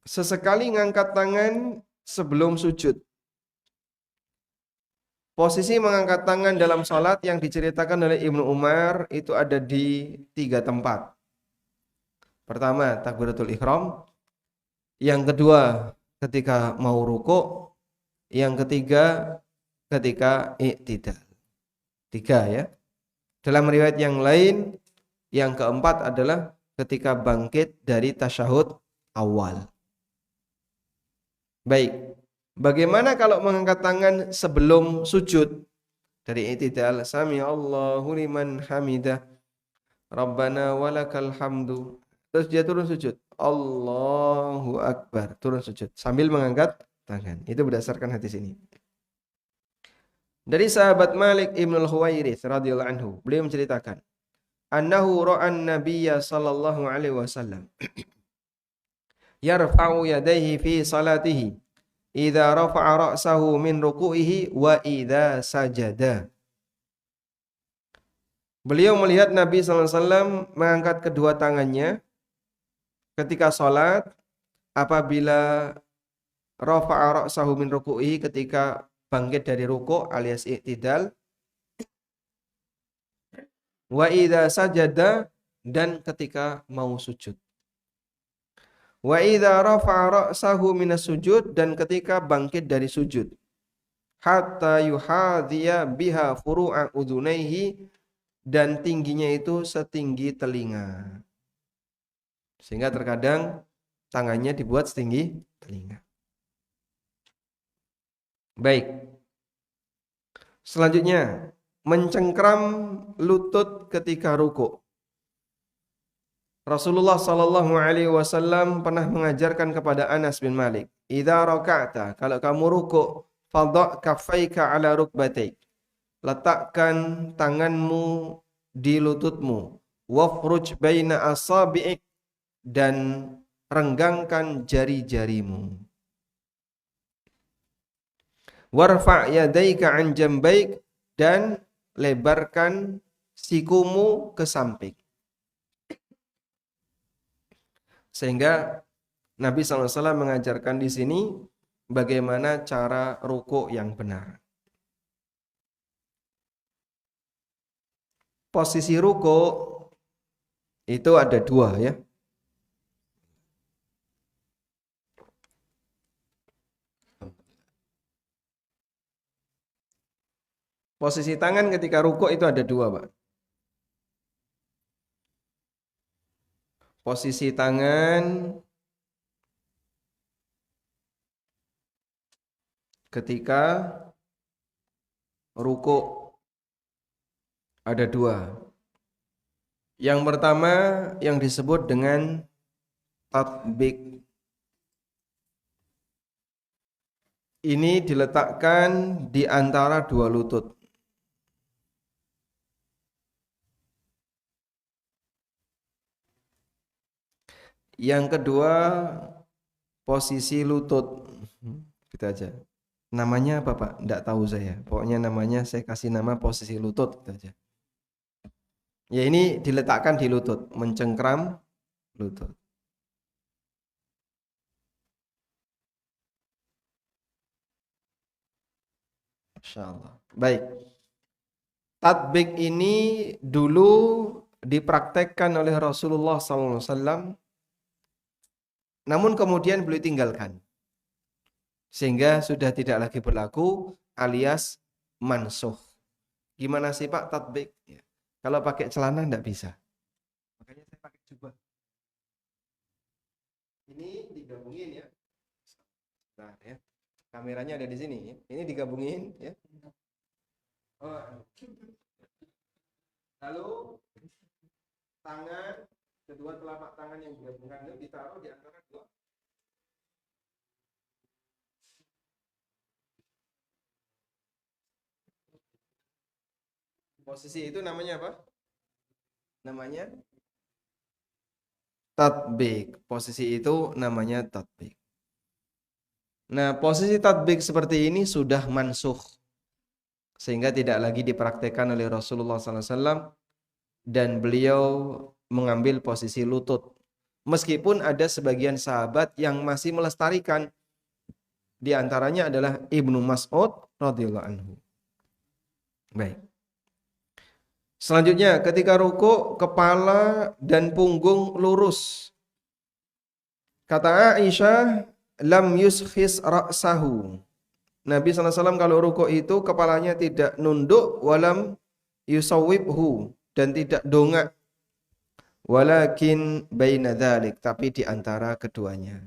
sesekali ngangkat tangan sebelum sujud. Posisi mengangkat tangan dalam sholat yang diceritakan oleh Ibnu Umar itu ada di 3 tempat. Pertama, takbiratul ihram. Yang kedua, ketika mau rukuk. Yang ketiga, ketika i'tidal. 3 ya. Dalam riwayat yang lain, yang keempat adalah ketika bangkit dari tasyahud awal. Baik. Bagaimana kalau mengangkat tangan sebelum sujud? Dari i'tidal, sami Allahu liman hamidah, Rabbana walakal hamdu. Terus dia turun sujud. Allahu Akbar. Turun sujud. Sambil mengangkat tangan. Itu berdasarkan hadis ini. Dari sahabat Malik Ibn al-Huwairits radhiyallahu anhu, beliau menceritakan, annahu ra'an nabiyya sallallahu alaihi wasallam yarfa'u yadayhi fi salatihi idza rafa'a ra'sahu min ruku'ihi wa idza sajada. Beliau melihat Nabi sallallahu alaihi wasallam mengangkat kedua tangannya ketika salat apabila rafa'a ra'sahu min ruku'ihi, ketika bangkit dari ruku' alias i'tidal, wa idza sajada, dan ketika mau sujud. Wa idza rafa'a ra'sahu minas sujud, dan ketika bangkit dari sujud. Hatta yuhadhiya biha furu'a udhunaihi, dan tingginya itu setinggi telinga. Sehingga terkadang tangannya dibuat setinggi telinga. Baik. Selanjutnya, mencengkram lutut ketika ruku'. Rasulullah sallallahu alaihi wasallam pernah mengajarkan kepada Anas bin Malik, "Idza raka'ta, kalau kamu ruku', fadha' kaffaika 'ala rukbataik." Letakkan tanganmu di lututmu, wafruj baina asabi'ik, dan renggangkan jari-jarimu. Warfa' yadaika 'an jambaik, dan lebarkan sikumu ke samping. Sehingga Nabi SAW mengajarkan di sini bagaimana cara ruku' yang benar. Posisi ruku' itu ada 2 ya. Posisi tangan ketika rukuk itu ada 2, Pak. Posisi tangan ketika rukuk ada 2. Yang pertama yang disebut dengan tatbik. Ini diletakkan di antara 2 lutut. Yang kedua, posisi lutut. Kita aja. Namanya apa, Pak? Tidak tahu saya. Pokoknya namanya saya kasih nama posisi lutut. Kita aja. Ya, ini diletakkan di lutut. Mencengkram lutut. Insyaallah. Baik. Tatbik ini dulu dipraktekkan oleh Rasulullah SAW, namun kemudian beliau tinggalkan, sehingga sudah tidak lagi berlaku alias mansuh. Gimana sih Pak tatbik? Ya. Kalau pakai celana enggak bisa. Makanya saya pakai jubah. Ini digabungin ya. Nah ya. Kameranya ada di sini ya. Ini digabungin ya. Oh. Lalu tangan, kedua telapak tangan yang digabungkan itu ditaruh di antara 2. Posisi itu namanya apa? Namanya tatbik. Posisi itu namanya tatbik. Nah, posisi tatbik seperti ini sudah mansuh, sehingga tidak lagi dipraktekkan oleh Rasulullah SAW, dan beliau mengambil posisi lutut. Meskipun ada sebagian sahabat yang masih melestarikan, di antaranya adalah Ibnu Mas'ud radhiyallahu anhu. Baik. Selanjutnya, ketika ruku, kepala dan punggung lurus Kata Aisyah, lam yuskhis ra'sahu. Nabi SAW kalau rukuk itu kepalanya tidak nunduk, walam yusawwibhu, dan tidak dongak, walakin baina dzalik, tapi di antara keduanya.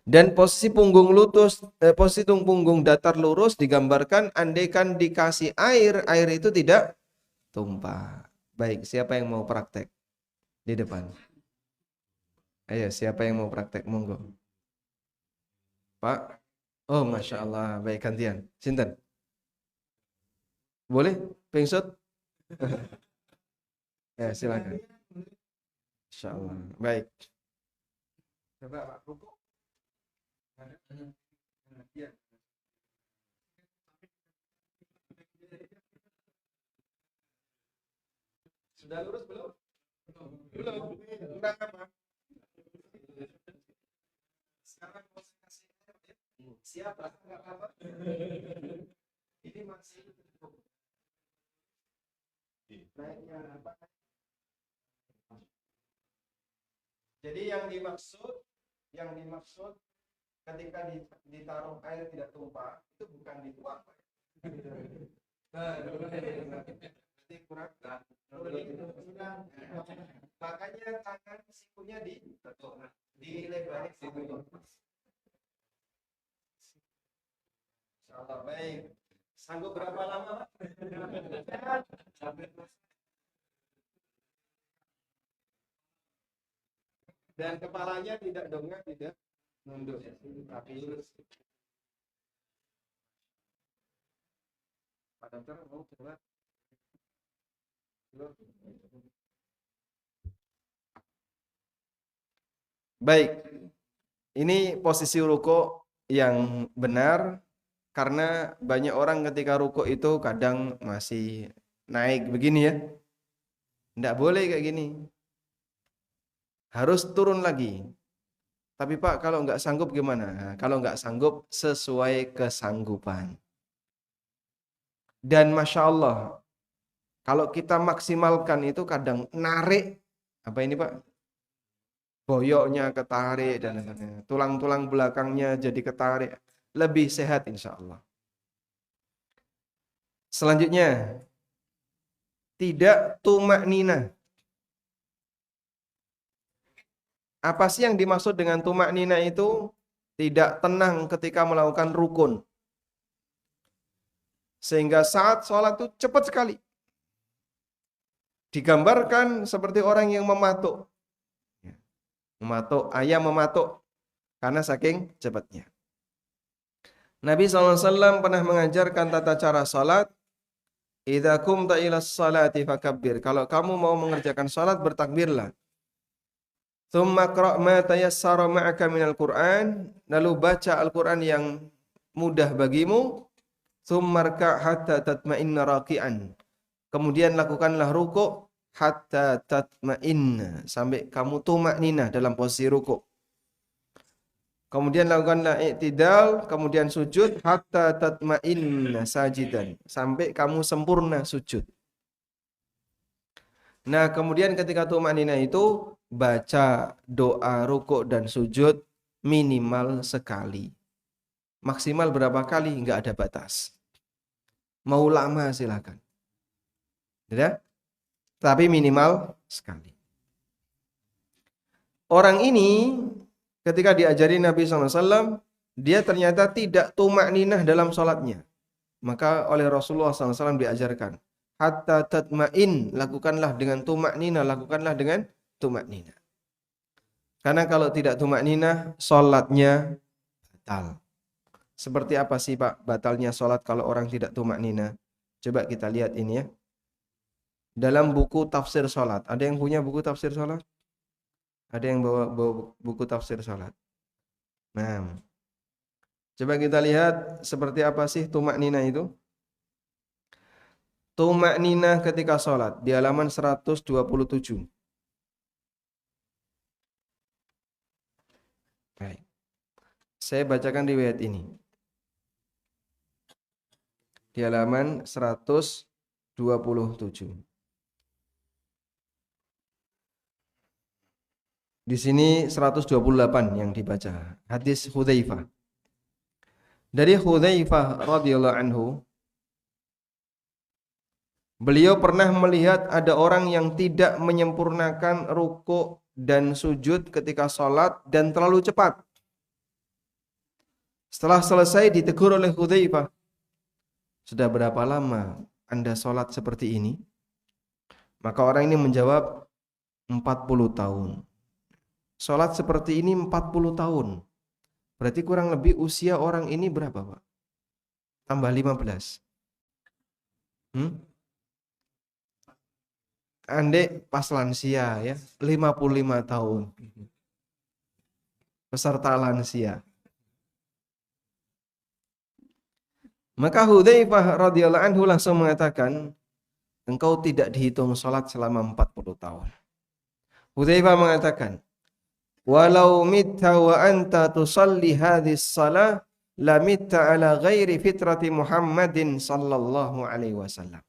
Dan posisi punggung lutut, posisi punggung datar lurus digambarkan andaikan dikasih air, air itu tidak tumpah. Baik, siapa yang mau praktek di depan? Ayo, siapa yang mau praktek? Monggo. Pak? Oh, Masya Allah. Baik, gantian. Sinten? Boleh? Pingsut? Ya, silakan. Masya Allah. Baik. Coba Pak, rukuk. Ya. Sudah lurus belum? Belum. Kurang apa? Sekarang mau saya kasih air, ya? Siapa? Enggak apa? Ini masih naiknya apa? Jadi yang dimaksud ketika ditaruh air tidak tumpah itu bukan dituang, Pak. Berarti kurang. Makanya tangan sikunya dilebarin situ. Insyaallah baik. Sanggup berapa lama, Pak? Dan kepalanya tidak dongak, tidak nunduk, tapi lurus. Pak Dokter mau coba? Baik, ini posisi ruko yang benar karena banyak orang ketika ruko itu kadang masih naik begini ya. Tidak boleh kayak gini. Harus turun lagi. Tapi Pak, kalau nggak sanggup gimana? Nah, kalau nggak sanggup, sesuai kesanggupan. Dan Masya Allah, kalau kita maksimalkan itu kadang narik, apa ini Pak? Boyoknya ketarik dan lain-lain. Tulang-tulang belakangnya jadi ketarik. Lebih sehat insya Allah. Selanjutnya, tidak tumak nina. Apa sih yang dimaksud dengan tumak nina itu? Tidak tenang ketika melakukan rukun. Sehingga saat sholat itu cepat sekali. Digambarkan seperti orang yang mematuk. Mematuk, ayam mematuk. Karena saking cepatnya. Nabi SAW pernah mengajarkan tata cara sholat. Idza kumta ila sholati fakabbir. Kalau kamu mau mengerjakan sholat, bertakbirlah. Tsumma qra' ma tayassara ma'aka minal Qur'an. Lalu baca Al-Quran yang mudah bagimu. Tsumma rka' hatta tatma'inna raki'an. Kemudian lakukanlah rukuk hatta tatma'inna. Sampai kamu tumakninah dalam posisi rukuk. Kemudian lakukanlah i'tidal, kemudian sujud hatta tatma'inna sajidan, sampai kamu sempurna sujud. Nah, kemudian ketika tumanina itu baca doa rukuk dan sujud minimal sekali. Maksimal berapa kali enggak ada batas. Mau lama silakan. Ya? Tapi minimal sekali. Orang ini ketika diajari Nabi SAW, dia ternyata tidak tumak ninah dalam sholatnya. Maka oleh Rasulullah SAW diajarkan, hatta tatma'in, lakukanlah dengan tumak ninah, lakukanlah dengan tumak ninah. Karena kalau tidak tumak ninah, sholatnya batal. Seperti apa sih Pak batalnya sholat kalau orang tidak tumak ninah? Coba kita lihat ini ya. Dalam buku tafsir sholat, ada yang punya buku tafsir sholat? Ada yang bawa buku tafsir salat. Nah, coba kita lihat seperti apa sih tumak nina itu. Tumak nina ketika salat di halaman 127. Baik. Saya bacakan riwayat ini. Di halaman 127. Di sini 128 yang dibaca. Hadis Hudzaifah. Dari Hudzaifah radhiyallahu anhu, beliau pernah melihat ada orang yang tidak menyempurnakan rukuk dan sujud ketika sholat dan terlalu cepat. Setelah selesai ditegur oleh Hudzaifah, "Sudah berapa lama Anda sholat seperti ini?" Maka orang ini menjawab, 40 tahun. Sholat seperti ini 40 tahun. Berarti kurang lebih usia orang ini berapa, Pak? Tambah 15. Andai pas lansia ya, 55 tahun. Peserta lansia. Maka Hudzaifah radhiyallahu anhu langsung mengatakan, engkau tidak dihitung sholat selama 40 tahun. Hudzaifah mengatakan, walau mitta wa anta tusalli hadhis salah la mitta ala ghairi fitrati Muhammadin sallallahu alaihi wasallam.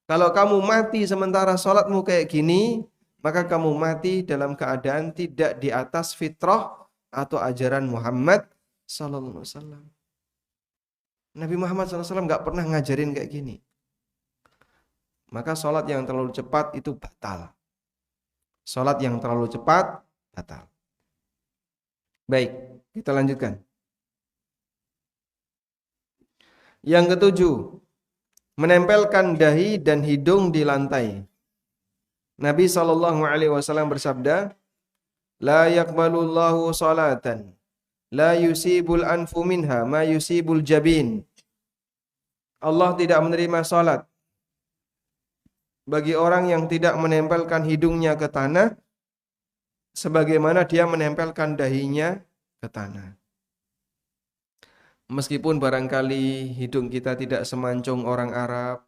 Kalau kamu mati sementara sholatmu kayak gini, maka kamu mati dalam keadaan tidak di atas fitrah atau ajaran Muhammad sallallahu alaihi wasallam. Nabi Muhammad sallallahu alaihi wasallam nggak pernah ngajarin kayak gini. Maka sholat yang terlalu cepat itu batal. Sholat yang terlalu cepat batal. Baik, kita lanjutkan. Yang ketujuh, menempelkan dahi dan hidung di lantai. Nabi SAW bersabda, la yaqbalullahu salatan la yusibul anfu minha ma yusibul jabin. Allah tidak menerima salat bagi orang yang tidak menempelkan hidungnya ke tanah sebagaimana dia menempelkan dahinya ke tanah. Meskipun barangkali hidung kita tidak semancung orang Arab,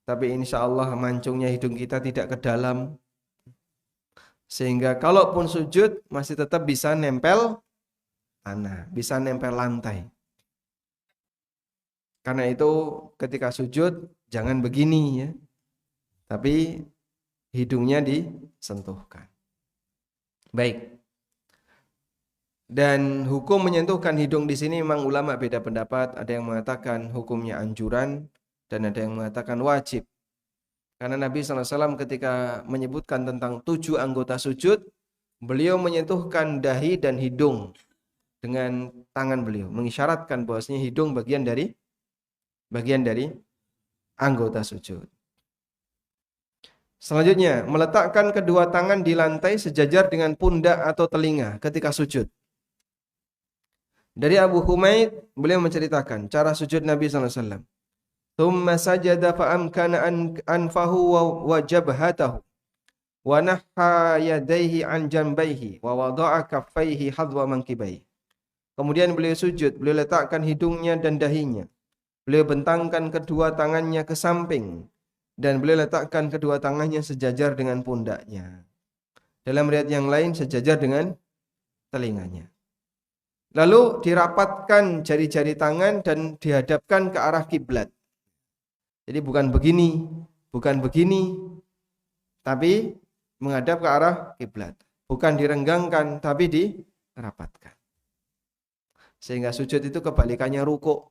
tapi insya Allah mancungnya hidung kita tidak ke dalam. Sehingga kalaupun sujud masih tetap bisa nempel tanah, bisa nempel lantai. Karena itu ketika sujud jangan begini ya. Tapi hidungnya disentuhkan. Baik. Dan hukum menyentuhkan hidung di sini memang ulama beda pendapat. Ada yang mengatakan hukumnya anjuran dan ada yang mengatakan wajib. Karena Nabi SAW ketika menyebutkan tentang 7 anggota sujud, beliau menyentuhkan dahi dan hidung dengan tangan beliau, mengisyaratkan bahwasanya hidung bagian dari anggota sujud. Selanjutnya, meletakkan kedua tangan di lantai sejajar dengan pundak atau telinga ketika sujud. Dari Abu Humaid, beliau menceritakan cara sujud Nabi SAW. Thumma sajada fa'amkana anfahu wa jabhatahu wa nahha yadayhi an janbayhi wa wada'a kaffayhi hadwa mankibaihi. Kemudian beliau sujud, beliau letakkan hidungnya dan dahinya. Beliau bentangkan kedua tangannya ke samping dan beliau letakkan kedua tangannya sejajar dengan pundaknya. Dalam riwayat yang lain sejajar dengan telinganya. Lalu dirapatkan jari-jari tangan dan dihadapkan ke arah kiblat. Jadi bukan begini, tapi menghadap ke arah kiblat. Bukan direnggangkan, tapi dirapatkan. Sehingga sujud itu kebalikannya rukuk.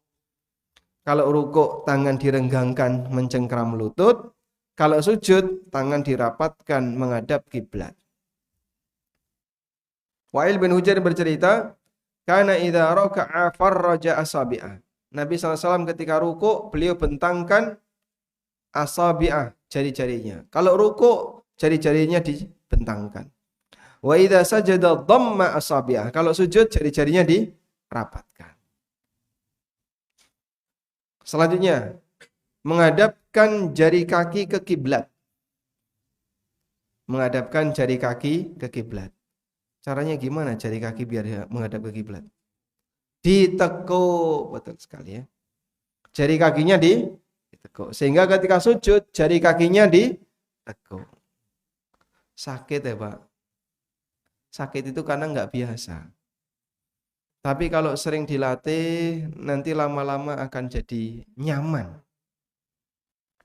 Kalau rukuk tangan direnggangkan mencengkram lutut, kalau sujud tangan dirapatkan menghadap kiblat. Wa'il bin Hujr bercerita, kana idza raka'a farraja asabi'ah. Nabi SAW ketika rukuk beliau bentangkan asabi'ah, jari-jarinya. Kalau rukuk jari-jarinya dibentangkan. Wa idza sajada dhamma asabi'ah. Kalau sujud jari-jarinya dirapatkan. Selanjutnya, menghadapkan jari kaki ke kiblat. Menghadapkan jari kaki ke kiblat. Caranya gimana jari kaki biar menghadap ke kiblat? Ditekuk, betul sekali ya. Jari kakinya ditekuk. Sehingga ketika sujud, jari kakinya ditekuk. Sakit ya Pak. Sakit itu karena nggak biasa. Tapi kalau sering dilatih, nanti lama-lama akan jadi nyaman.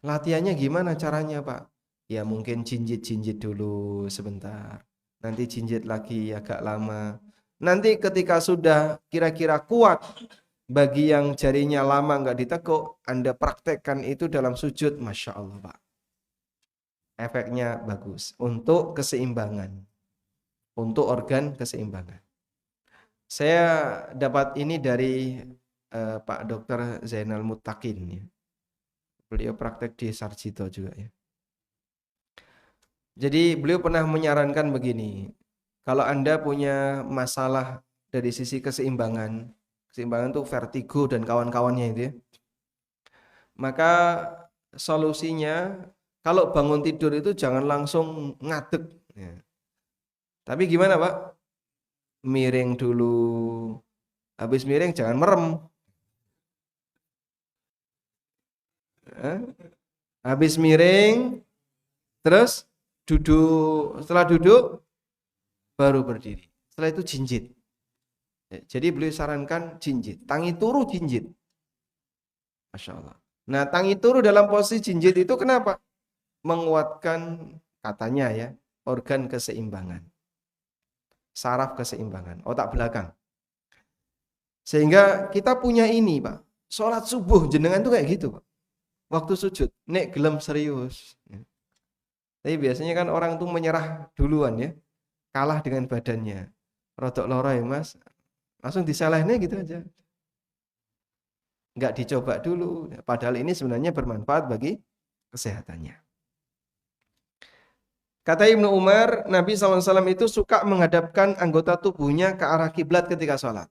Latihannya gimana caranya Pak? Ya mungkin jinjit-jinjit dulu sebentar. nanti jinjit lagi agak lama. Nanti ketika sudah kira-kira kuat, bagi yang jarinya lama nggak ditekuk, Anda praktekkan itu dalam sujud, Masya Allah Pak. Efeknya bagus untuk keseimbangan, untuk organ keseimbangan. Saya dapat ini dari Pak Dr. Zainal Muttaqin ya. Beliau praktek di Sarjito juga ya. Jadi beliau pernah menyarankan begini, kalau Anda punya masalah dari sisi keseimbangan, keseimbangan itu vertigo dan kawan-kawannya itu ya, maka solusinya kalau bangun tidur itu jangan langsung ngadeg ya. Tapi gimana Pak? Miring dulu, habis miring jangan merem. Habis miring, terus duduk. Setelah duduk, baru berdiri. Setelah itu jinjit. Jadi beliau sarankan jinjit. Tangi turu jinjit. Masya Allah. Nah, tangi turu dalam posisi jinjit itu kenapa? Menguatkan katanya ya, organ keseimbangan. Saraf keseimbangan, otak belakang. Sehingga kita punya ini Pak. Sholat subuh jenengan tuh kayak gitu Pak. Waktu sujud, nek gelem serius. Tapi biasanya kan orang tuh menyerah duluan ya. Kalah dengan badannya. Rodok loro ya Mas. Langsung disalahnya gitu aja. Nggak dicoba dulu. Padahal ini sebenarnya bermanfaat bagi kesehatannya. Kata Ibnu Umar, Nabi SAW itu suka menghadapkan anggota tubuhnya ke arah kiblat ketika sholat.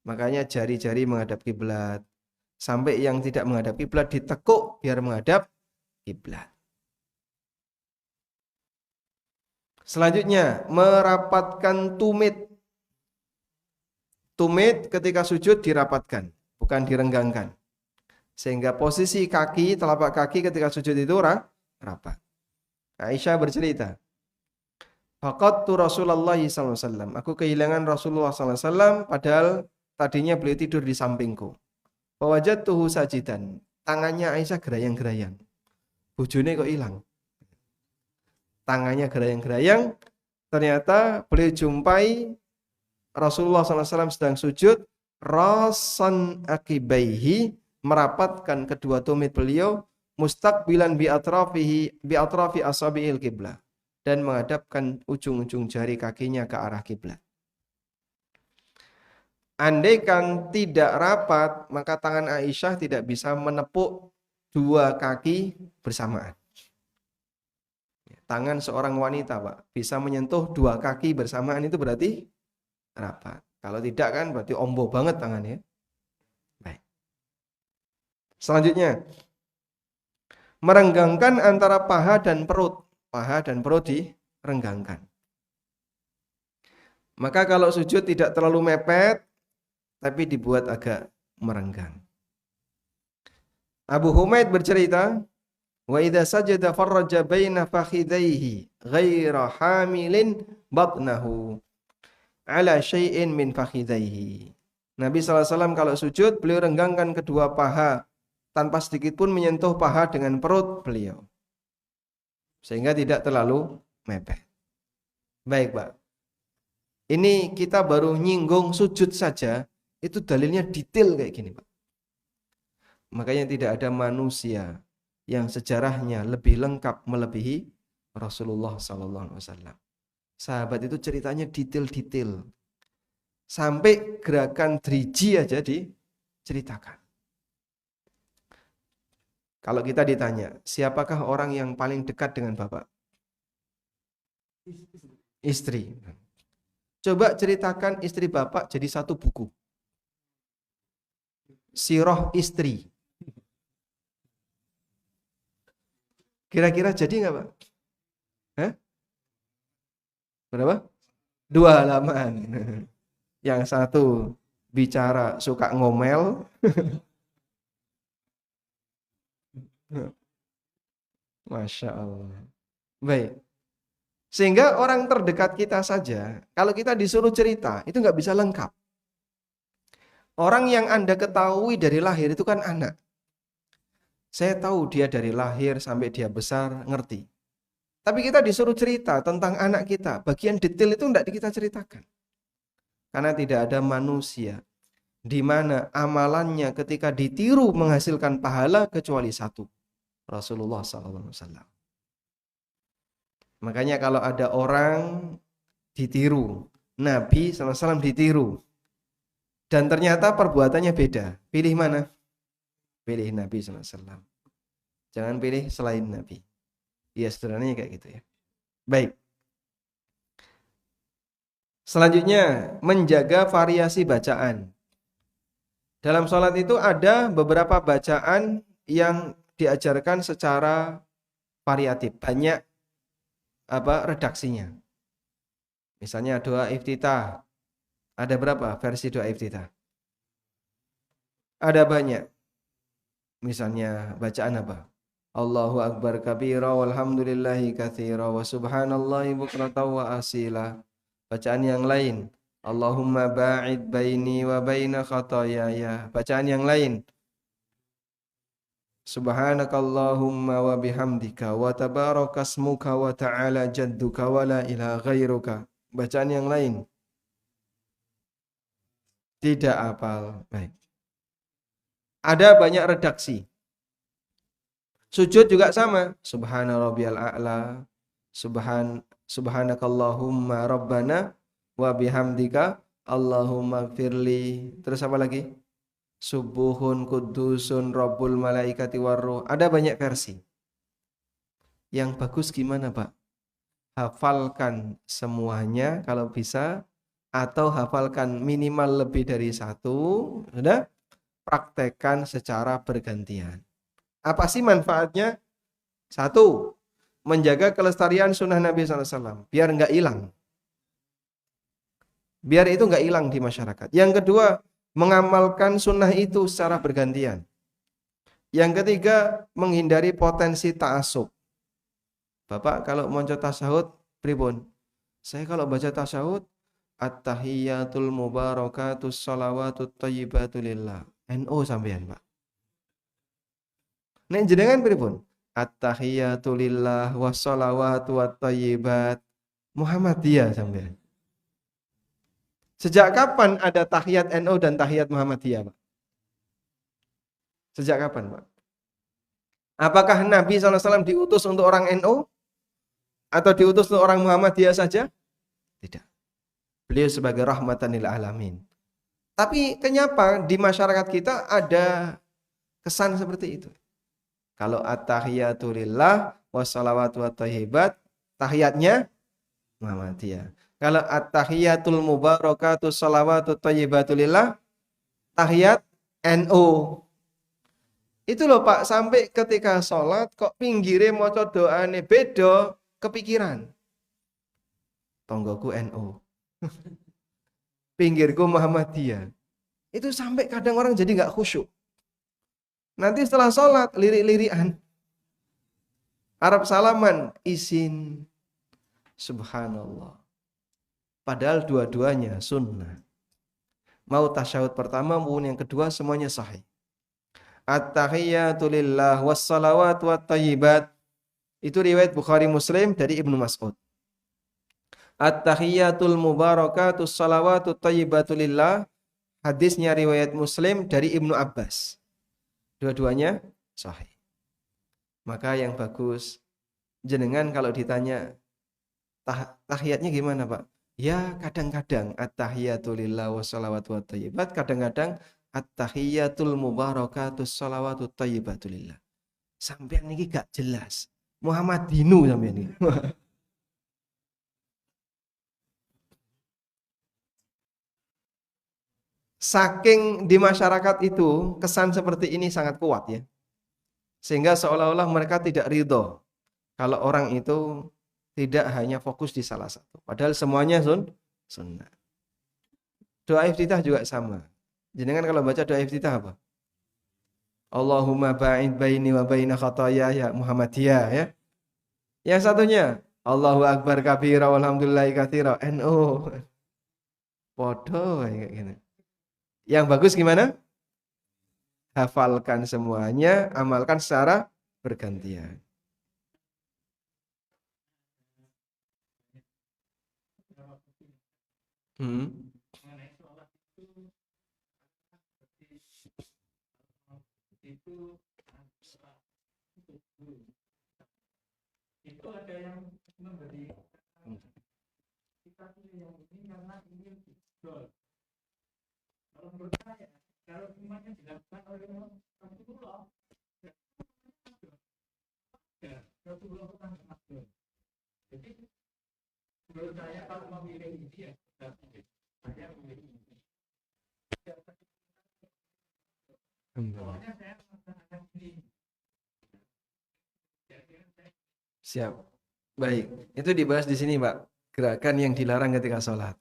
Makanya jari-jari menghadap kiblat. Sampai yang tidak menghadap kiblat ditekuk biar menghadap kiblat. Selanjutnya, merapatkan tumit. Tumit ketika sujud dirapatkan, bukan direnggangkan. Sehingga posisi kaki, telapak kaki ketika sujud itu rapat. Aisyah bercerita, faqadtu Rasulullah SAW. Aku kehilangan Rasulullah SAW, padahal tadinya beliau tidur di sampingku. Fawajadtuhu sajidan. Tangannya Aisyah gerayang-gerayang. Bojone kok hilang. Tangannya gerayang-gerayang. Ternyata beliau jumpai Rasulullah SAW sedang sujud. Rasan akibaihi, merapatkan kedua tumit beliau. Mustaqbilan bi atrafi asabi'il qiblah, dan menghadapkan ujung-ujung jari kakinya ke arah kiblat. Andaikan tidak rapat, maka tangan Aisyah tidak bisa menepuk dua kaki bersamaan. Tangan seorang wanita, Pak, bisa menyentuh dua kaki bersamaan itu berarti rapat. Kalau tidak kan berarti ombo banget tangannya. Baik. Selanjutnya, merenggangkan antara paha dan perut. Paha dan perut direnggangkan. Maka kalau sujud tidak terlalu mepet, tapi dibuat agak merenggang. Abu Humaid bercerita, wa idza sajada farraja baina fakhidaihi ghaira hamilin batnahu ala syai'in min fakhidaihi. Nabi SAW kalau sujud, beliau renggangkan kedua paha tanpa sedikit pun menyentuh paha dengan perut beliau. Sehingga tidak terlalu mepet. Baik Pak. Ini kita baru nyinggung sujud saja, itu dalilnya detail kayak gini Pak. Makanya tidak ada manusia yang sejarahnya lebih lengkap melebihi Rasulullah SAW. Sahabat itu ceritanya detail-detail. Sampai gerakan driji aja diceritakan. Kalau kita ditanya, siapakah orang yang paling dekat dengan Bapak? Istri. Coba ceritakan istri Bapak jadi satu buku. Sirah istri. Kira-kira jadi nggak Pak? Hah? Berapa? 2 halaman. Yang satu bicara suka ngomel. Masya Allah. Baik. Sehingga orang terdekat kita saja, kalau kita disuruh cerita, itu nggak bisa lengkap. Orang yang Anda ketahui dari lahir itu kan anak. Saya tahu dia dari lahir sampai dia besar, ngerti. Tapi kita disuruh cerita tentang anak kita. Bagian detail itu tidak kita ceritakan. Karena tidak ada manusia di mana amalannya ketika ditiru menghasilkan pahala kecuali satu. Rasulullah SAW. Makanya kalau ada orang ditiru, Nabi SAW ditiru, dan ternyata perbuatannya beda, pilih mana? Pilih Nabi SAW. Jangan pilih selain Nabi. Ya sederhananya kayak gitu ya. Baik. Selanjutnya, menjaga variasi bacaan. Dalam sholat itu ada beberapa bacaan yang diajarkan secara variatif. Banyak redaksinya. Misalnya doa iftitah. Ada berapa versi doa iftitah? Ada banyak. Misalnya bacaan apa? Allahu akbar kabira walhamdulillahi katsira wa subhanallahi bukratan wa asila. Bacaan yang lain, Allahumma ba'id baini wa baina khataayaya. Bacaan yang lain, subhanakallahumma wa bihamdika wa tabarakasmuka wa ta'ala jadduka wa la ilaha ghairuka. Bacaan yang lain tidak hafal. Baik. Ada banyak redaksi. Sujud juga sama. Subhana rabbiyal a'la. Subhanakallahumma rabbana wa bihamdika Allahumma gfirli. Terus apa lagi? Subuhun kudusun rabbul malaikati warruh. Ada banyak versi. Yang bagus gimana, Pak? Hafalkan semuanya kalau bisa, atau hafalkan minimal lebih dari satu. Sudah? Praktekkan secara bergantian. Apa sih manfaatnya? Satu, menjaga kelestarian sunnah Nabi SAW. Biar nggak hilang. Biar itu nggak hilang di masyarakat. Yang kedua, mengamalkan sunnah itu secara bergantian. Yang ketiga, menghindari potensi ta'assub. Bapak kalau mau tasyahud, pripun? Saya kalau baca tasyahud, at-tahiyyatul mubarakatus shalawatut thayyibatu lillah. NU sampean, Pak. Nek jenengan pripun? At-tahiyyatu lillah wassalawatu wathayyibat. Muhammadiyah sampean. Sejak kapan ada tahiyat NU dan tahiyat Muhammadiyah, Pak? Sejak kapan, Pak? Apakah Nabi SAW diutus untuk orang NU? Atau diutus untuk orang Muhammadiyah saja? Tidak. Beliau sebagai rahmatan lil alamin. Tapi kenapa di masyarakat kita ada kesan seperti itu? Kalau at-tahiyatu lillah wassalawatu wathayyibat, tahiyatnya Muhammadiyah. Kalau at-tahiyatul mubarakatus shalawatut thayyibatu lillah, tahiyat NU. Itu loh Pak, sampai ketika sholat kok pinggire maca doane beda, kepikiran. Tonggoku NU. Pinggirku Muhammadiyah. Itu sampai kadang orang jadi nggak khusyuk. Nanti setelah sholat, lirik-lirikan. Arab salaman, izin. Subhanallah. Padahal dua-duanya sunnah. Mau tasyahud pertama maupun yang kedua semuanya sahih. At-tahiyyatu lillah wassalawatu wathayyibat. Itu riwayat Bukhari Muslim dari Ibnu Mas'ud. At-tahiyyatul mubarakatus salawatut thayyibatu lillah. Hadisnya riwayat Muslim dari Ibnu Abbas. Dua-duanya sahih. Maka yang bagus, jenengan kalau ditanya tahiyatnya gimana, Pak? Ya kadang-kadang at-tahiyyatu lillah wassalawatu wathayyibat, kadang-kadang at-tahiyyatul mubarakatus salawatut thayyibatu lillah. Sampeyan niki gak jelas. Muhammadinu sampeyan niki. Saking di masyarakat itu kesan seperti ini sangat kuat ya. Sehingga seolah-olah mereka tidak ridho kalau orang itu tidak hanya fokus di salah satu. Padahal semuanya sunnah. Doa iftitah juga sama. Jenengan kalau baca doa iftitah apa? Allahumma ba'id baini wa baina khataaya Muhammadiyah ya. Yang satunya Allahu akbar kabira walhamdulillahi katsira NU. Podo kayak gini. Yang bagus gimana? Hafalkan semuanya, amalkan secara bergantian. Hmm. Siap. Baik. Itu dibahas di sini, Pak. Gerakan yang dilarang ketika sholat.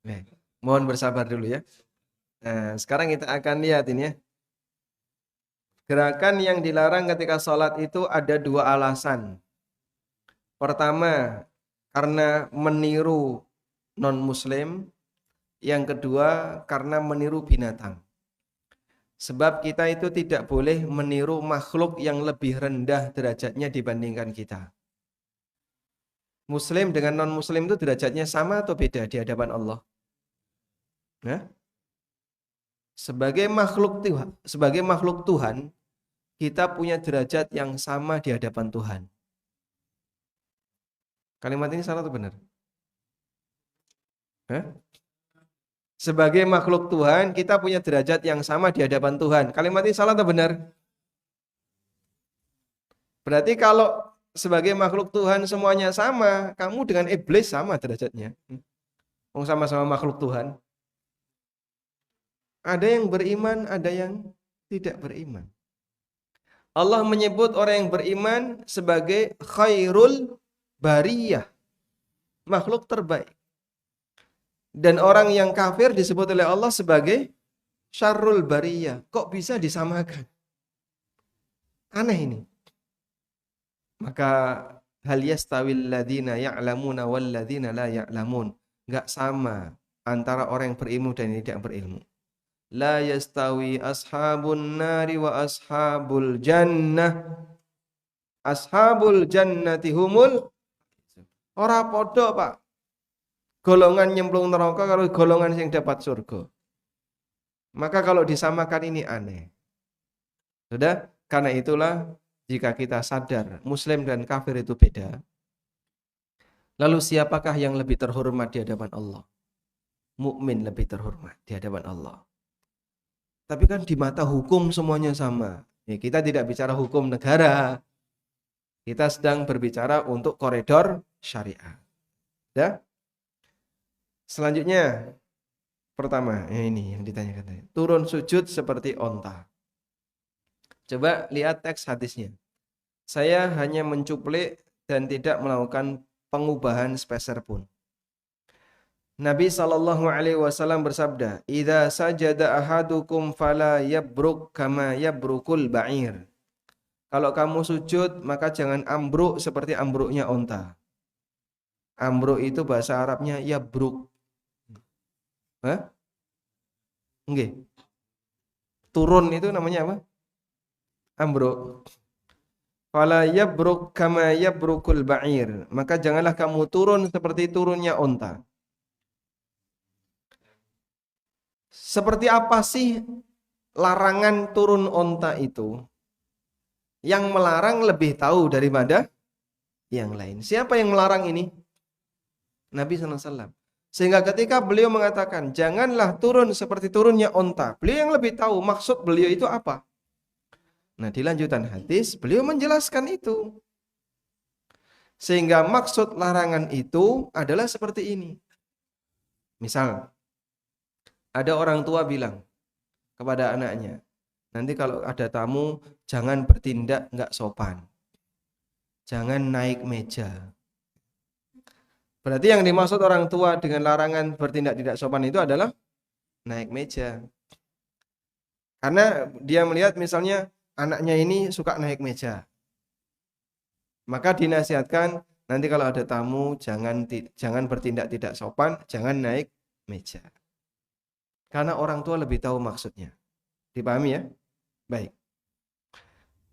Baik. Mohon bersabar dulu ya. Nah, sekarang kita akan lihat ini ya. Gerakan yang dilarang ketika sholat itu ada dua alasan. Pertama, karena meniru non-muslim. Yang kedua, karena meniru binatang. Sebab kita itu tidak boleh meniru makhluk yang lebih rendah derajatnya dibandingkan kita. Muslim dengan non-muslim itu derajatnya sama atau beda di hadapan Allah? Nah, sebagai makhluk Tuhan, kita punya derajat yang sama di hadapan Tuhan. Kalimat ini salah atau benar? Hah? Sebagai makhluk Tuhan, kita punya derajat yang sama di hadapan Tuhan. Kalimat ini salah atau benar? Berarti kalau sebagai makhluk Tuhan semuanya sama, kamu dengan iblis sama derajatnya. Sama-sama makhluk Tuhan. Ada yang beriman, ada yang tidak beriman. Allah menyebut orang yang beriman sebagai khairul bariyah, makhluk terbaik. Dan orang yang kafir disebut oleh Allah sebagai syarrul bariyah. Kok bisa disamakan? Aneh ini. Maka hal yastawil ladzina ya'lamuna wal ladzina la ya'lamun. Enggak sama antara orang yang berilmu dan yang tidak berilmu. La yastawi ashabun nari wa ashabul jannah. Ashabul jannati humul ora podo, Pak. Golongan nyemplung neraka kalau golongan yang dapat surga. Maka kalau disamakan ini aneh. Sudah? Karena itulah jika kita sadar muslim dan kafir itu beda, lalu siapakah yang lebih terhormat di hadapan Allah? Mukmin lebih terhormat di hadapan Allah. Tapi kan di mata hukum semuanya sama. Ya, kita tidak bicara hukum negara. Kita sedang berbicara untuk koridor syariah. Ya? Selanjutnya, pertama, ini yang ditanyakan tadi. Turun sujud seperti onta. Coba lihat teks hadisnya. Saya hanya mencuplik dan tidak melakukan pengubahan speser pun. Nabi SAW bersabda, "Idza sajada ahadukum fala yabruk kama yabrukul ba'ir." Kalau kamu sujud, maka jangan ambruk seperti ambruknya onta. Ambruk itu bahasa Arabnya yabruk. Hah? Nggih. Turun itu namanya apa? Ambruk. Fala yabruk kama yabrukul ba'ir. Maka janganlah kamu turun seperti turunnya onta. Seperti apa sih larangan turun onta itu? Yang melarang lebih tahu daripada yang lain. Siapa yang melarang ini? Nabi SAW. Sehingga ketika beliau mengatakan, janganlah turun seperti turunnya onta. Beliau yang lebih tahu maksud beliau itu apa. Nah, di lanjutan hadis, beliau menjelaskan itu. Sehingga maksud larangan itu adalah seperti ini. Misal, ada orang tua bilang kepada anaknya, nanti kalau ada tamu, jangan bertindak nggak sopan. Jangan naik meja. Berarti yang dimaksud orang tua dengan larangan bertindak tidak sopan itu adalah naik meja. Karena dia melihat misalnya anaknya ini suka naik meja. Maka dinasihatkan nanti kalau ada tamu jangan bertindak tidak sopan, jangan naik meja. Karena orang tua lebih tahu maksudnya. Dipahami ya? Baik.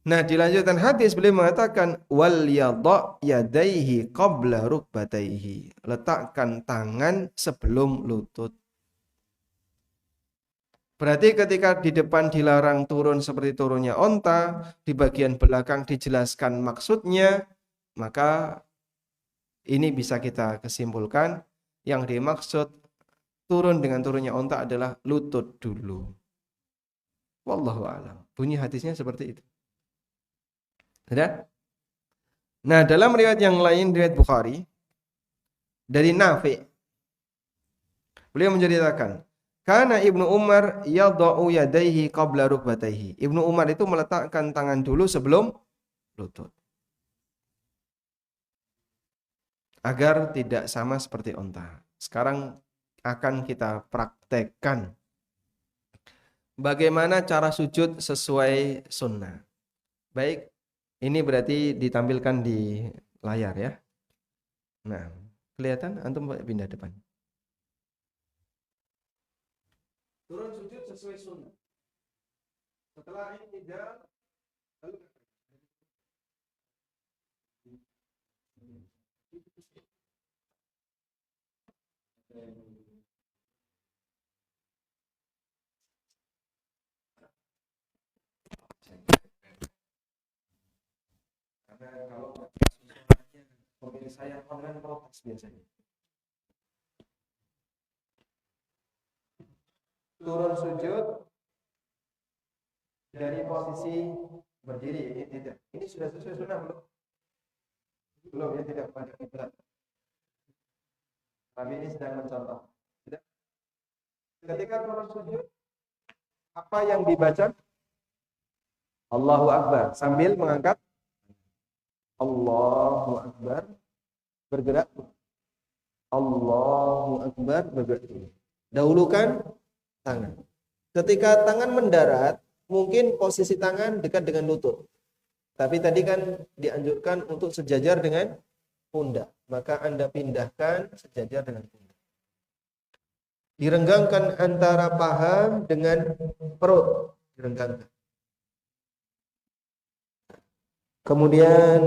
Nah, dilanjutkan hadis beliau mengatakan wal yadha yadaihi qabla rukbataihi. Letakkan tangan sebelum lutut. Berarti ketika di depan dilarang turun seperti turunnya onta, di bagian belakang dijelaskan maksudnya, maka ini bisa kita kesimpulkan yang dimaksud turun dengan turunnya onta adalah lutut dulu. Wallahu a'lam. Bunyi hadisnya seperti itu. Sudah? Nah, dalam riwayat yang lain, riwayat Bukhari, dari Nafi, beliau menceritakan, karena Ibnu Umar yadha'u yadaihi qabla rukbataihi. Ibnu Umar itu meletakkan tangan dulu sebelum lutut. Agar tidak sama seperti onta. Sekarang akan kita praktekkan bagaimana cara sujud sesuai sunnah. Baik, ini berarti ditampilkan di layar ya. Nah, kelihatan? Antum pindah depan. Turun sujud sesuai sunnah. Setelah i'tidal, lalu karena kalau pemilik saya online protes biasanya. Turun sujud dari posisi berdiri ini tidak. Ini sudah sesuai sunnah belum? Belum ya, tidak pada kiblat. Tapi ini sedang mencontoh. Tidak. Ketika turun sujud, apa yang dibaca? Allahu Akbar sambil mengangkat Allahu Akbar, bergerak. Allahu Akbar, bergerak. Dahulukan tangan. Ketika tangan mendarat, mungkin posisi tangan dekat dengan lutut. Tapi tadi kan dianjurkan untuk sejajar dengan pundak. Maka Anda pindahkan sejajar dengan pundak. Direnggangkan antara paha dengan perut. Direnggangkan. Kemudian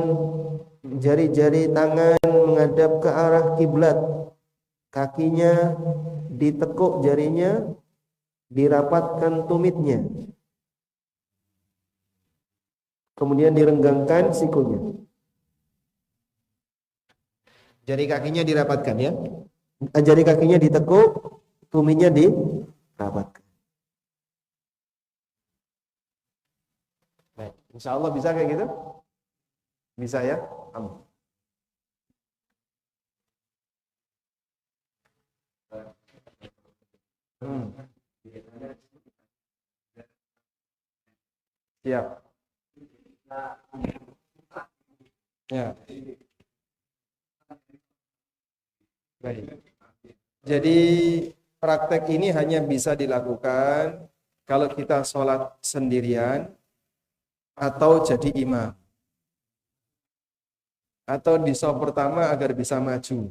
jari-jari tangan menghadap ke arah kiblat. Kakinya ditekuk jarinya, dirapatkan tumitnya. Kemudian direnggangkan sikunya. Jari kakinya dirapatkan ya. Jari kakinya ditekuk, tumitnya dirapatkan. Baik, insya Allah bisa kayak gitu? Bisa ya? Amin. Siap. Ya. Baik. Jadi praktek ini hanya bisa dilakukan kalau kita sholat sendirian atau jadi imam. Atau di shaf pertama agar bisa maju.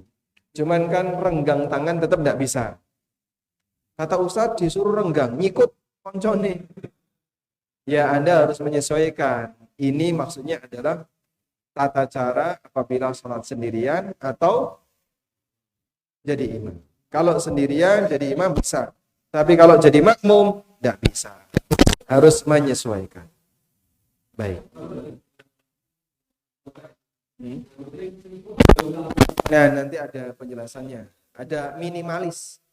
Cuman kan renggang tangan tetap tidak bisa. Kata Ustadz disuruh renggang, ngikut koncone. Ya Anda harus menyesuaikan. Ini maksudnya adalah tata cara apabila sholat sendirian atau jadi imam. Kalau sendirian jadi imam bisa. Tapi kalau jadi makmum tidak bisa. Harus menyesuaikan. Baik. Nah, nanti ada penjelasannya. Ada minimalis.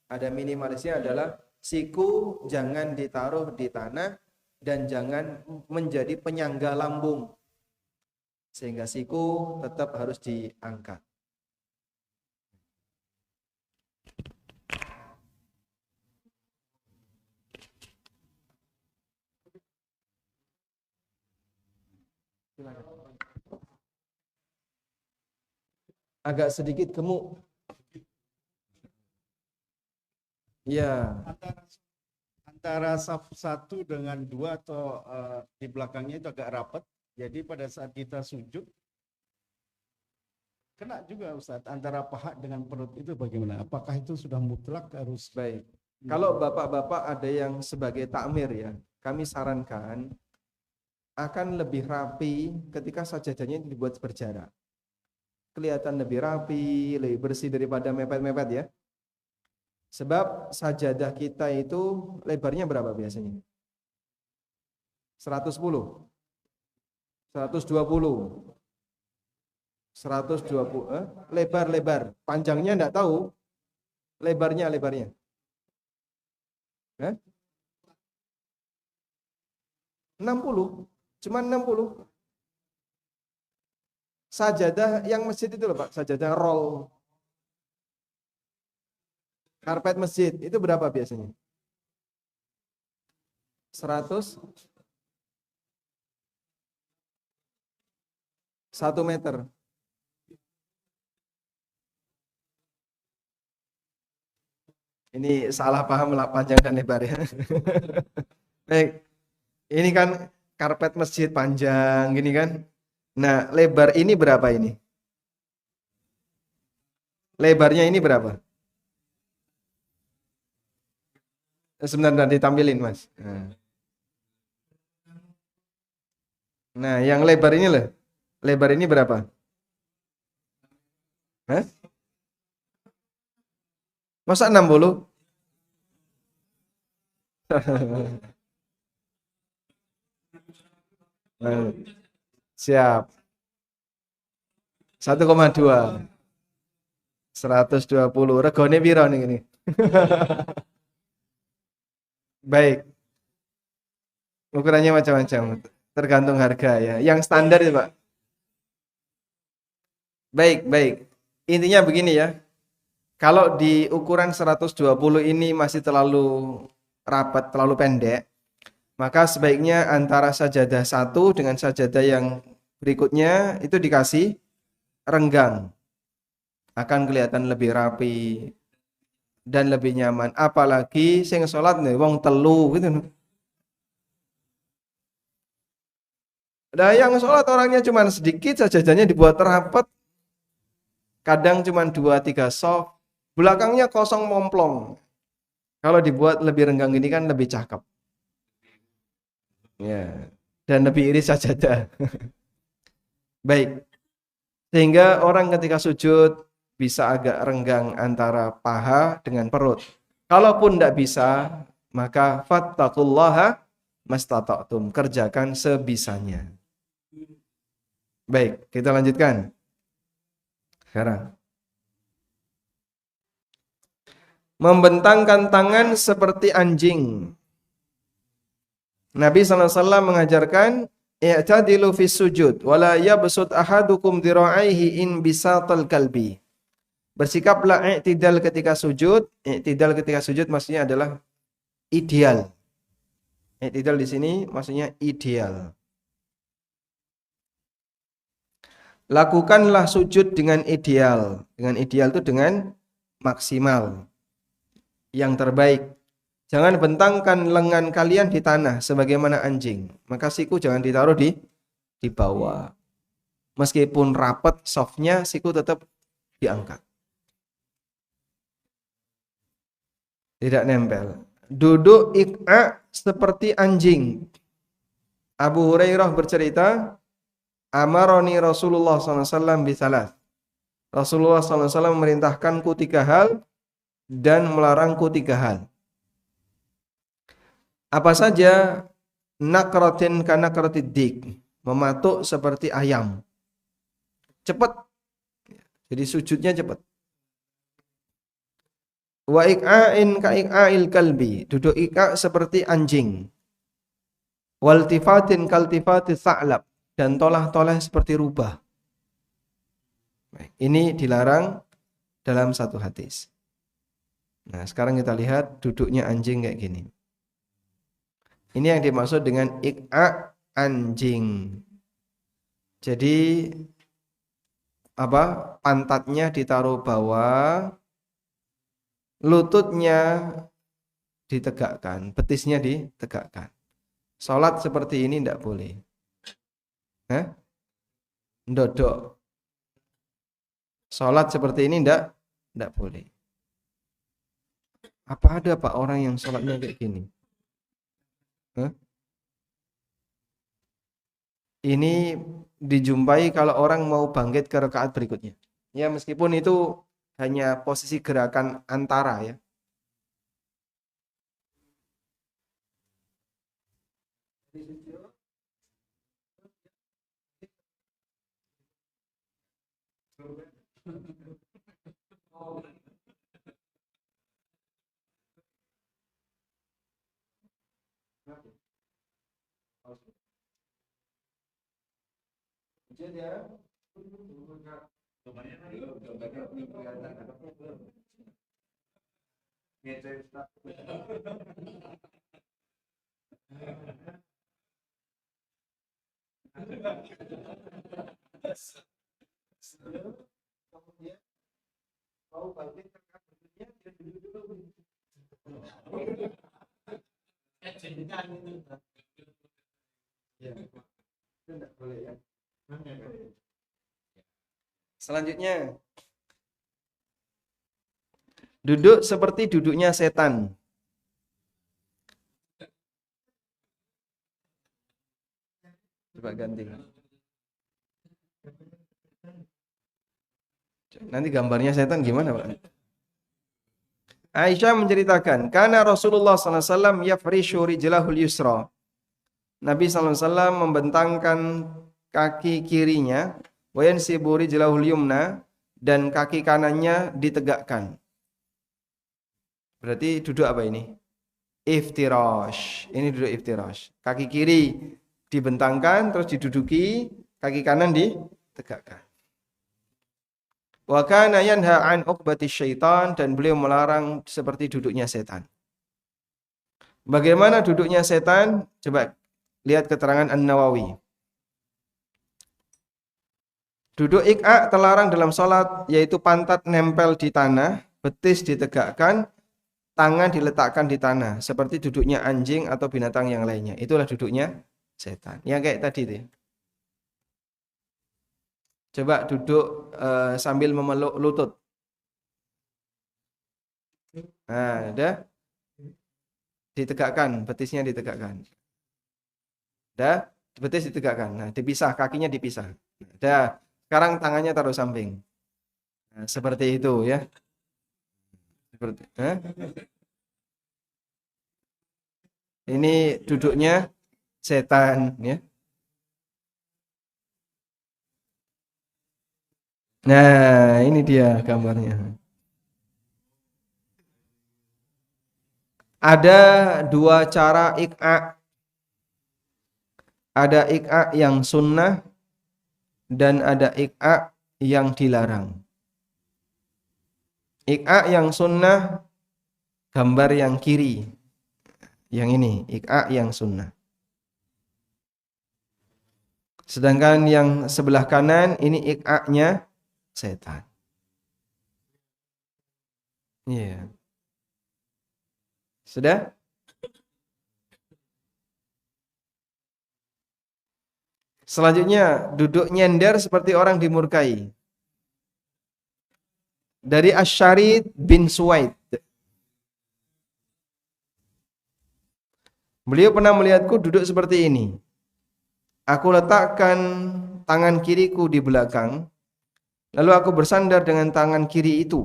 Ada minimalisnya adalah siku jangan ditaruh di tanah dan jangan menjadi penyangga lambung. Sehingga siku tetap harus diangkat. Agak sedikit gemuk. Ya. Antara saf 1 dengan 2 atau di belakangnya itu agak rapat. Jadi pada saat kita sujud kena juga Ustadz antara paha dengan perut itu bagaimana? Apakah itu sudah mutlak harus? Baik. Kalau bapak-bapak ada yang sebagai takmir ya, kami sarankan akan lebih rapi ketika sajadahnya dibuat berjarak. Kelihatan lebih rapi, lebih bersih daripada mepet-mepet ya. Sebab sajadah kita itu lebarnya berapa biasanya? 110, 120, 120, lebar-lebar. Panjangnya enggak tahu, lebarnya. Eh? 60, cuma 60. Sajadah yang masjid itu loh Pak, sajadah roll karpet masjid itu berapa biasanya? 100, 1 meter. Ini salah paham lah panjang dan lebar ya. Baik, ini kan karpet masjid panjang gini kan. Nah, lebar ini berapa ini? Lebarnya ini berapa? Sebentar ditampilin, Mas. Nah, yang lebar ini loh. Lebar ini berapa? Hah? Masa 60? Siap. 1,2. 120. Regone piro nih ini? Baik. Ukurannya macam-macam. Tergantung harga ya. Yang standar ya, Pak. Baik. Intinya begini ya. Kalau di ukuran 120 ini masih terlalu rapat, terlalu pendek, maka sebaiknya antara sajadah satu dengan sajadah yang berikutnya itu dikasih renggang. Akan kelihatan lebih rapi dan lebih nyaman. Apalagi sing sholat nih wong telu gitu. Nah, yang sholat orangnya cuma sedikit, sajadahnya dibuat rapat. Kadang cuma 2-3 soft, belakangnya kosong momplong. Kalau dibuat lebih renggang ini kan lebih cakep. Ya. Dan lebih iris sajadah. Baik. Sehingga orang ketika sujud bisa agak renggang antara paha dengan perut. Kalaupun tidak bisa, maka fattaqullaha mastata'tum. Kerjakan sebisanya. Baik, kita lanjutkan. Sekarang. Membentangkan tangan seperti anjing. Nabi SAW mengajarkan i'tadilu fis sujud wala yabsut ahadukum dhira'aihi in bisatal kalbi. Bersikaplah i'tidal ketika sujud. I'tidal ketika sujud maksudnya adalah ideal. I'tidal di sini maksudnya ideal. Lakukanlah sujud dengan ideal. Dengan ideal itu dengan maksimal. Yang terbaik. Jangan bentangkan lengan kalian di tanah sebagaimana anjing. Maka siku jangan ditaruh di bawah. Meskipun rapat softnya, siku tetap diangkat. Tidak nempel. Duduk ik'a seperti anjing. Abu Hurairah bercerita, amaroni Rasulullah SAW bisalas. Rasulullah SAW memerintahkanku 3 hal dan melarangku 3 hal. Apa saja? Nakratin kanakratidik, mematuk seperti ayam. Cepat. Jadi sujudnya cepat. Wa ik'ain ka ik'ail kalbi, duduk ik'a seperti anjing. Waltifatin kaltifati sa'lab, dan tolah-tolah seperti rubah. Ini dilarang dalam satu hadis. Nah, sekarang kita lihat duduknya anjing kayak gini. Ini yang dimaksud dengan ik'a anjing. Jadi pantatnya ditaruh bawah, lututnya ditegakkan, betisnya ditegakkan. Salat seperti ini tidak boleh. Ndodok. Salat seperti ini tidak boleh. Apa ada Pak orang yang salatnya kayak gini? ini dijumpai kalau orang mau bangkit ke rakaat berikutnya. Ya meskipun itu hanya posisi gerakan antara ya. Selanjutnya, duduk seperti duduknya setan. Coba ganti. Nanti gambarnya setan gimana, Pak? Aisyah menceritakan, karena Rasulullah SAW yafrishu rijlahul yusra. Nabi SAW membentangkan kaki kirinya, wa yansibu rijlahul yumna, dan kaki kanannya ditegakkan. Berarti duduk apa ini? Iftirash. Ini duduk iftirash. Kaki kiri dibentangkan, terus diduduki, kaki kanan ditegakkan. Wa kana yanha an uqbati syaitan, dan beliau melarang seperti duduknya setan. Bagaimana duduknya setan? Coba lihat keterangan An-Nawawi. Duduk ik'a terlarang dalam sholat, yaitu pantat nempel di tanah, betis ditegakkan, tangan diletakkan di tanah, seperti duduknya anjing atau binatang yang lainnya. Itulah duduknya setan. Yang kayak tadi itu. Coba duduk sambil memeluk lutut. Nah, udah ditegakkan, betisnya ditegakkan. Udah, betis ditegakkan. Nah, dipisah, kakinya dipisah. Udah, sekarang tangannya taruh samping. Nah, seperti itu ya. Seperti, ini duduknya setan ya. Nah, ini dia gambarnya. Ada dua cara ik'a. Ada ik'a yang sunnah dan ada ik'a yang dilarang. Ik'a yang sunnah, gambar yang kiri. Yang ini, ik'a yang sunnah. Sedangkan yang sebelah kanan, ini ik'a-nya setan. Iya. Sudah? Selanjutnya, duduk nyender seperti orang dimurkai. Dari Asy-Syarid bin Suwaid. Beliau pernah melihatku duduk seperti ini. Aku letakkan tangan kiriku di belakang, lalu aku bersandar dengan tangan kiri itu.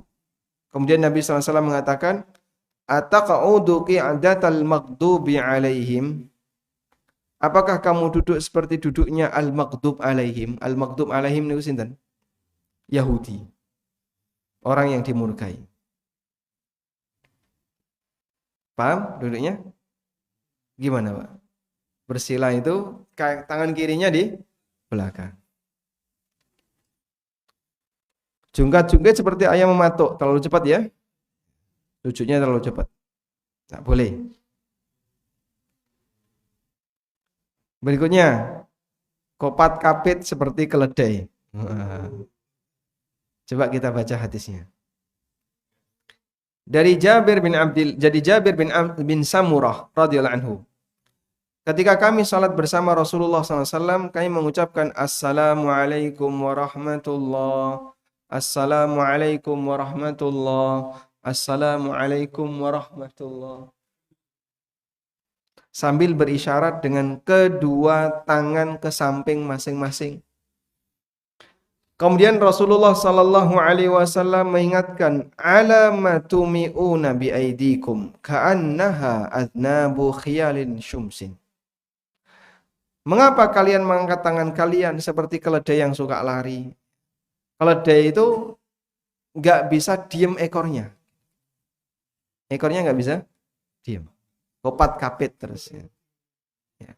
Kemudian Nabi SAW mengatakan, Ataqa'udu qi'adatal maghdubi alaihim. Apakah kamu duduk seperti duduknya al-maghdub alaihim? Al-maghdub alaihim itu sinten? Yahudi. Orang yang dimurkai. Paham duduknya? Gimana, Pak? Bersila itu tangan kirinya di belakang. Jungkat-jungkit seperti ayam mematuk, terlalu cepat ya. Sujudnya terlalu cepat. Tak boleh. Berikutnya, kopat kapit seperti keledai. Coba kita baca hadisnya. Dari Jabir bin Samurah radhiyallahu anhu. Ketika kami salat bersama Rasulullah SAW, kami mengucapkan Assalamualaikum warahmatullah. Assalamualaikum warahmatullah. Assalamualaikum warahmatullah. sambil berisyarat dengan kedua tangan ke samping masing-masing. Kemudian Rasulullah sallallahu alaihi wasallam mengingatkan, alamatumi'una biaidikum ka'annaha adnabu khiyalin syumsin. Mengapa kalian mengangkat tangan kalian seperti keledai yang suka lari? Keledai itu nggak bisa diem ekornya. Ekornya nggak bisa diem. Kopat kapit terus. Ya.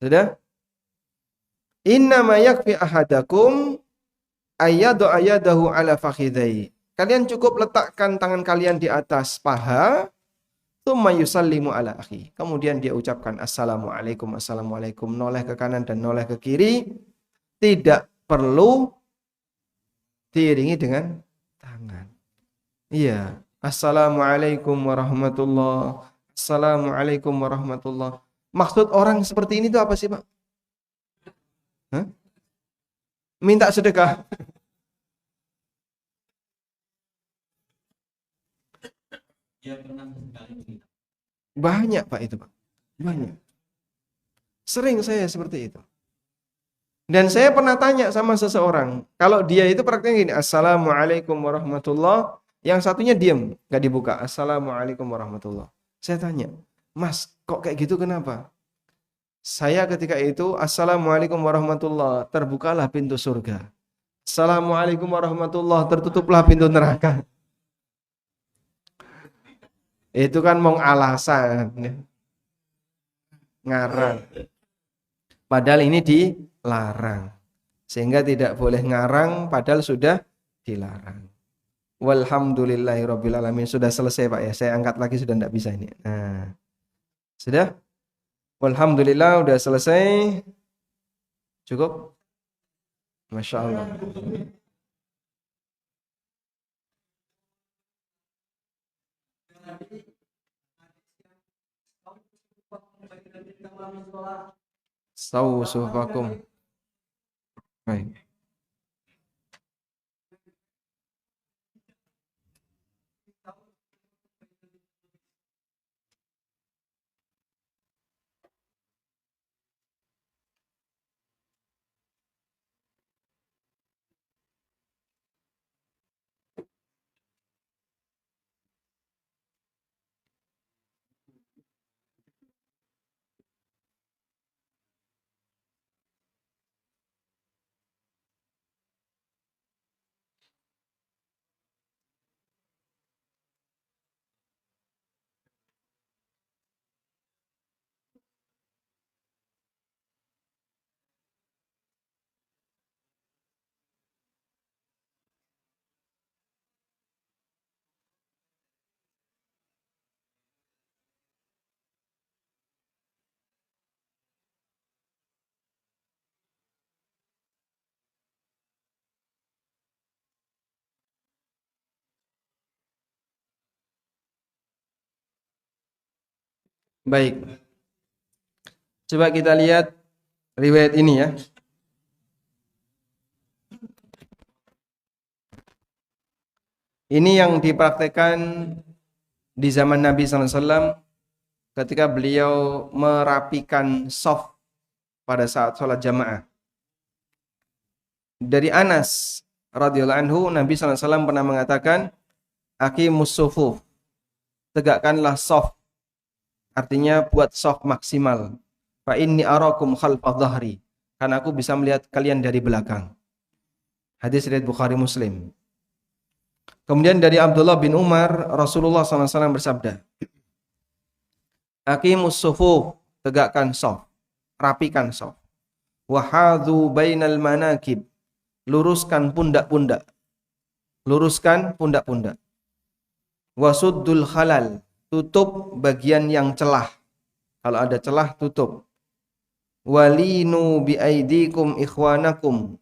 Sudah? Innama yakfi ahadakum ayyadu ayyadahu ala fakhidai. Kalian cukup letakkan tangan kalian di atas paha, tsumma yusallimu ala akhi. Kemudian dia ucapkan assalamualaikum, assalamualaikum, noleh ke kanan dan noleh ke kiri. Tidak perlu diiringi dengan tangan. Iya, assalamualaikum warahmatullah. Assalamualaikum warahmatullah. Maksud orang seperti ini itu apa sih, Pak? Hah? Minta sedekah. Banyak Pak itu Pak. Banyak. Sering saya seperti itu. Dan saya pernah tanya sama seseorang. Kalau dia itu prakteknya gini. Assalamualaikum warahmatullah. Yang satunya diam. Gak dibuka. Assalamualaikum warahmatullah. Saya tanya. Mas kok kayak gitu kenapa? Saya ketika itu, assalamualaikum warahmatullah, terbukalah pintu surga. Assalamualaikum warahmatullah, tertutuplah pintu neraka. Itu kan mau alasan. Ngarang. Padahal ini dilarang. Sehingga tidak boleh ngarang, padahal sudah dilarang. Walhamdulillahirabbil alamin. Sudah selesai Pak ya, saya angkat lagi sudah tidak bisa ini. Nah, sudah? Alhamdulillah udah selesai. Cukup? Masya Allah. Sawu sufakum. Baik. Baik. Coba kita lihat riwayat ini ya. Ini yang dipraktekkan di zaman Nabi SAW ketika beliau merapikan shaf pada saat sholat jamaah. Dari Anas radhiyallahu anhu, Nabi SAW pernah mengatakan, aqimus sufuf, tegakkanlah shaf. Artinya buat shaf maksimal. Fa inni arakum khalfa dhahri, karena aku bisa melihat kalian dari belakang. Hadis riwayat Bukhari Muslim. Kemudian dari Abdullah bin Umar, Rasulullah SAW bersabda, aqimus sufuf, tegakkan shaf, rapikan shaf. Wahadhu bainal manakib, luruskan pundak-pundak. Luruskan pundak-pundak. Wasuddul khalal, tutup bagian yang celah. Kalau ada celah, tutup. Walinu biaidikum ikhwanakum,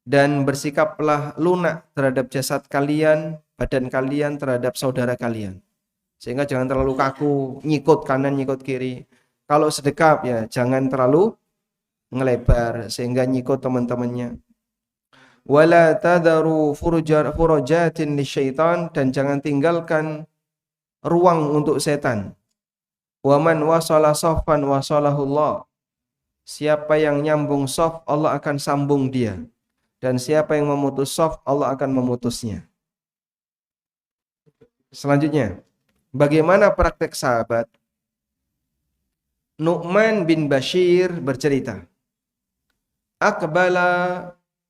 dan bersikaplah lunak terhadap jasad kalian, badan kalian terhadap saudara kalian. Sehingga jangan terlalu kaku, nyikut kanan, nyikut kiri. Kalau sedekap ya jangan terlalu ngelebar sehingga nyikut teman-temannya. Wala tadaru furujatin lisyaitan, dan jangan tinggalkan ruang untuk setan. Wa man wasala saffan wasalahullah. Siapa yang nyambung shaf, Allah akan sambung dia. Dan siapa yang memutus shaf, Allah akan memutusnya. Selanjutnya, bagaimana praktek sahabat? Nu'man bin Bashir bercerita, Aqbala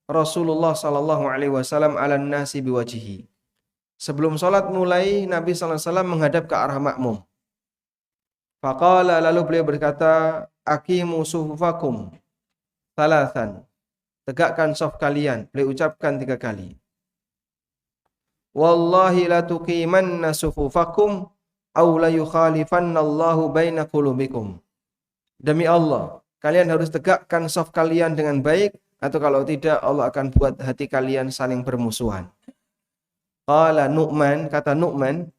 Rasulullah sallallahu alaihi wasallam 'alan nasi biwajhihi. Sebelum salat mulai, Nabi sallallahu alaihi wasallam menghadap ke arah makmum. Faqala, lalu beliau berkata, aqimu sufufakum thalathan. Tegakkan shaf kalian. Beliau ucapkan 3 kali. Wallahi la tuqimanna sufufakum aw la yukhalifanna Allahu baina qulubikum. Demi Allah, kalian harus tegakkan shaf kalian dengan baik, atau kalau tidak Allah akan buat hati kalian saling bermusuhan. Qala Nu'man, kata Nu'man,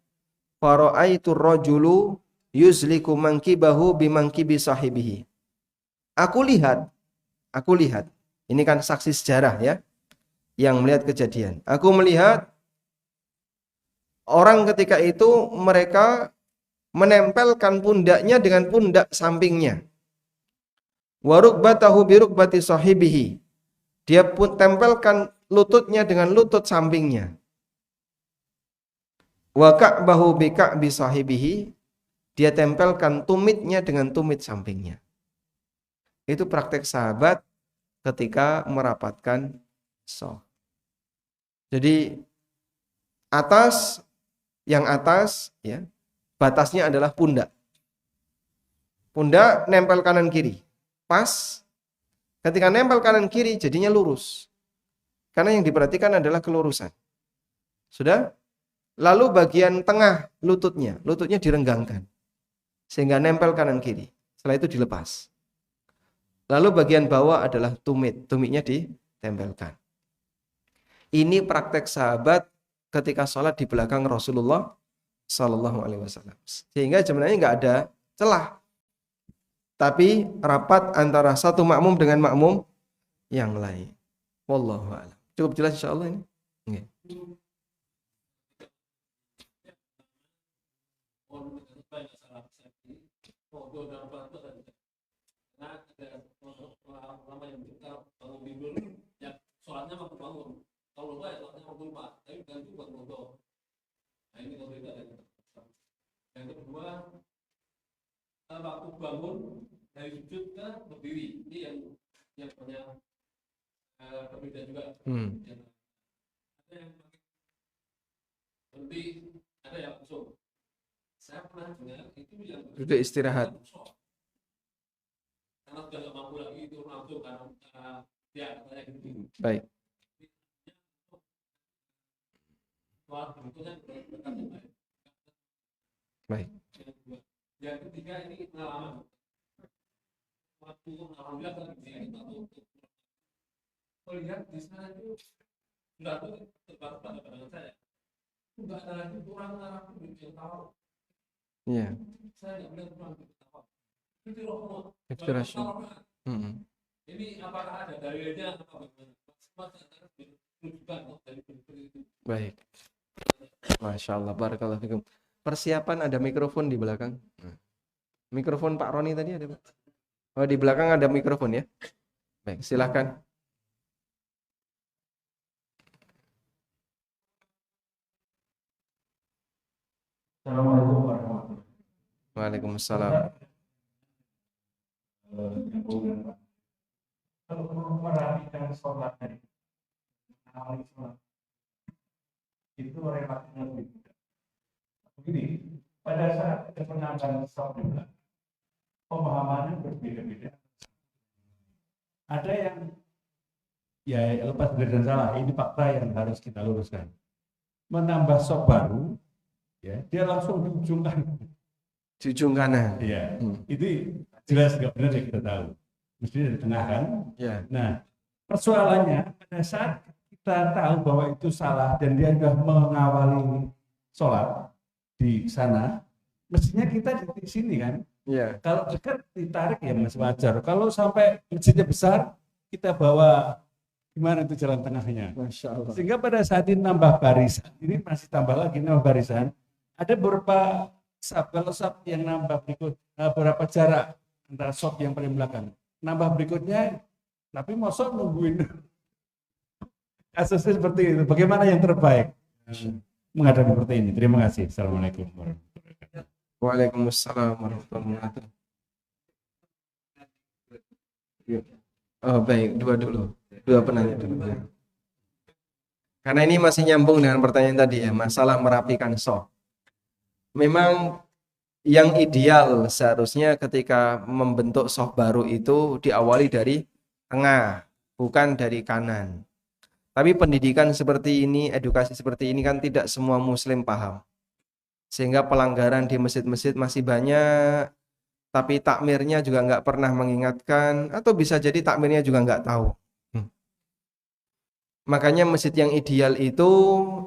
fara'aitu rajulu yuzliku mankibahu bimangkibi sahibihi. Aku lihat, ini kan saksi sejarah ya, yang melihat kejadian. Aku melihat orang ketika itu mereka menempelkan pundaknya dengan pundak sampingnya. Wa rukbatahu bi rukbati sahibihi. Dia pun tempelkan lututnya dengan lutut sampingnya. Wa ka'bahu bi ka'bi sahibihi. Dia tempelkan tumitnya dengan tumit sampingnya. Itu praktek sahabat ketika merapatkan shaf. Jadi yang atas ya, batasnya adalah pundak. Pundak nempel kanan kiri. Pas. Ketika nempel kanan kiri jadinya lurus. Karena yang diperhatikan adalah kelurusan. Sudah? Lalu bagian tengah lututnya direnggangkan. Sehingga nempel kanan kiri. Setelah itu dilepas. Lalu bagian bawah adalah tumitnya ditempelkan. Ini praktek sahabat ketika sholat di belakang Rasulullah Sallallahu Alaihi Wasallam. Sehingga sebenarnya nggak ada celah. Tapi rapat antara satu makmum dengan makmum yang lain. Wallahu a'lam. Cukup jelas insyaallah ini. Okay. Sholatnya waktu bangun. Kalau lupa ya sholatnya waktu lupa. Tapi bukan itu buat foto. Nah ini kalau beda. Yang kedua, waktu bangun dari sujud ke berdiri. Ini yang banyak berbeda juga. Ada yang berhenti, ada yang langsung. Saya pernah dengar itu yang sudah istirahat. Karena sudah nggak mampu lagi itu langsung karena ya katanya gitu. Baik. Baik. Yang ketiga ini pengalaman. Waktu alhamdulillah melihat di sana itu sudah terbang pada pandangan saya. Tidak ada lagi orang yang tahu. Iya. Saya nggak melihat orang ketawa. Itu roh Inspirasi. Ini apakah ada dalilnya atau bagaimana? Baik. Masya Allah, barakallahu fikum. Persiapan ada mikrofon di belakang. Mikrofon Pak Roni tadi ada Pak? Oh, di belakang ada mikrofon ya. Baik, silakan. Assalamualaikum warahmatullahi wabarakatuh. Waalaikumsalam. Kalau memperhatikan sholat dari awal sholat itu relatif lebih mudah. Begini, pada saat kita menambahkan sholat juga, pemahamannya berbeda-beda. Ada yang ya lepas benar dan salah, ini fakta yang harus kita luruskan. Menambah sholat baru, ya dia langsung di ujung kanan. Di ujung kanan. Iya, itu jelas nggak benar yang kita tahu. Mesti dari tengah kan? Ya. Nah, persoalannya pada saat kita tahu bahwa itu salah dan dia sudah mengawali sholat di sana, mestinya kita di sini kan? Ya. Kalau dekat ditarik ya masih wajar. Kalau sampai masjidnya besar, kita bawa gimana itu jalan tengahnya? Masya Allah. Sehingga pada saat ini nambah barisan, ini masih tambah lagi nambah barisan. Ada beberapa Kalau sub yang nambah berikut berapa jarak antara sub yang paling belakang. Nambah berikutnya, tapi mosok nungguin kasusnya seperti itu. Bagaimana yang terbaik menghadapi seperti ini? Terima kasih. Assalamualaikum warahmatullahi wabarakatuh. Waalaikumsalam warahmatullahi wabarakatuh. Oh baik, dua penanya dulu. Karena ini masih nyambung dengan pertanyaan tadi ya, masalah merapikan soft. Memang yang ideal seharusnya ketika membentuk soft baru itu diawali dari tengah, bukan dari kanan. Tapi pendidikan seperti ini, edukasi seperti ini kan tidak semua muslim paham. Sehingga pelanggaran di masjid-masjid masih banyak, tapi takmirnya juga nggak pernah mengingatkan, atau bisa jadi takmirnya juga nggak tahu. Makanya masjid yang ideal itu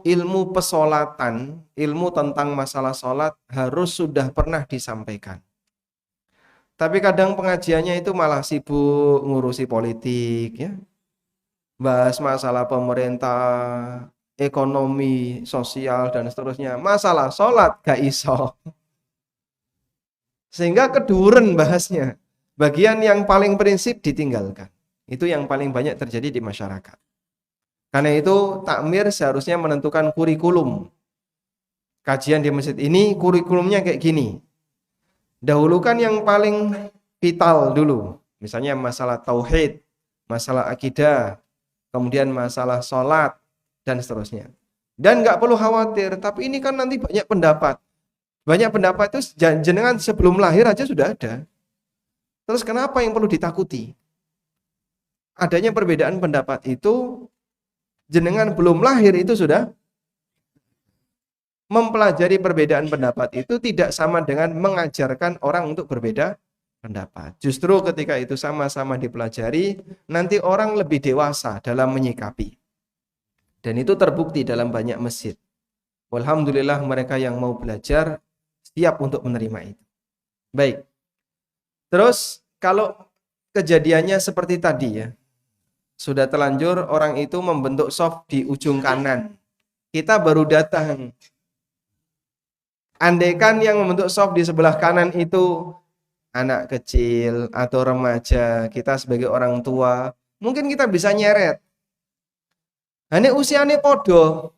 ilmu pesolatan, ilmu tentang masalah sholat harus sudah pernah disampaikan. Tapi kadang pengajiannya itu malah sibuk ngurusi politik, ya, bahas masalah pemerintah, ekonomi, sosial, dan seterusnya. Masalah sholat gak iso. Sehingga keduren bahasnya. Bagian yang paling prinsip ditinggalkan. Itu yang paling banyak terjadi di masyarakat. Karena itu takmir seharusnya menentukan kurikulum. Kajian di masjid ini kurikulumnya kayak gini. Dahulukan yang paling vital dulu. Misalnya masalah tauhid, masalah akidah, kemudian masalah sholat, dan seterusnya. Dan nggak perlu khawatir, tapi ini kan nanti banyak pendapat. Banyak pendapat itu jenengan sebelum lahir aja sudah ada. Terus kenapa yang perlu ditakuti? Adanya perbedaan pendapat itu, jenengan belum lahir itu sudah mempelajari perbedaan pendapat itu tidak sama dengan mengajarkan orang untuk berbeda pendapat. Justru ketika itu sama-sama dipelajari, nanti orang lebih dewasa dalam menyikapi. Dan itu terbukti dalam banyak masjid. Alhamdulillah mereka yang mau belajar siap untuk menerima itu. Baik. Terus kalau kejadiannya seperti tadi ya, sudah terlanjur orang itu membentuk soft di ujung kanan. Kita baru datang. Andaikan yang membentuk soft di sebelah kanan itu anak kecil atau remaja, kita sebagai orang tua, mungkin kita bisa nyeret. Ini usianya podo,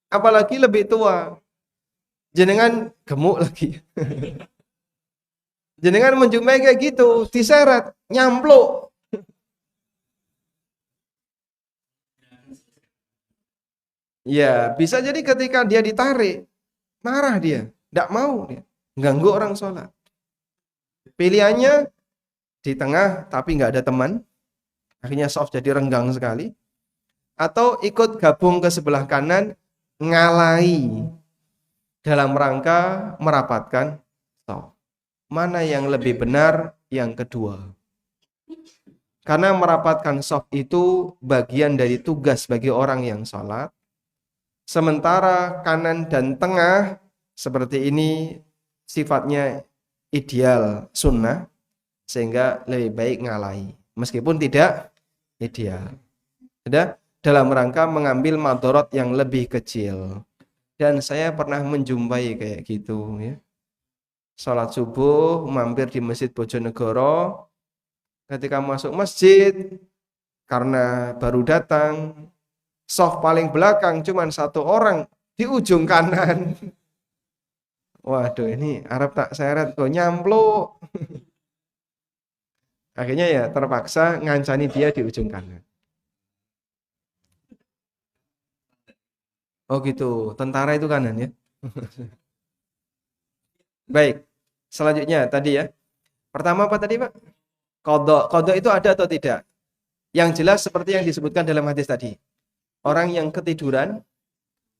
apalagi lebih tua. Jenengan gemuk lagi. Jenengan menjumpai kayak gitu, diseret, nyampluk. Ya, bisa jadi ketika dia ditarik, marah dia, tidak mau dia, ganggu orang sholat. Pilihannya di tengah tapi nggak ada teman, akhirnya soft jadi renggang sekali. Atau ikut gabung ke sebelah kanan, ngalahi dalam rangka merapatkan soft. Mana yang lebih benar? Yang kedua. Karena merapatkan soft itu bagian dari tugas bagi orang yang sholat. Sementara kanan dan tengah seperti ini sifatnya ideal sunnah, sehingga lebih baik ngalahi meskipun tidak ideal. Sudah dalam rangka mengambil madorot yang lebih kecil. Dan saya pernah menjumpai kayak gitu ya. Salat subuh mampir di Masjid Bojonegoro, ketika masuk masjid karena baru datang, soft paling belakang cuman satu orang di ujung kanan. Waduh, ini Arab tak seret kok nyampluk. Akhirnya ya terpaksa ngancani dia di ujung kanan. Oh gitu, tentara itu kanan ya. Baik, selanjutnya tadi ya. Pertama apa tadi Pak? Qadha. Qadha itu ada atau tidak? Yang jelas seperti yang disebutkan dalam hadis tadi. Orang yang ketiduran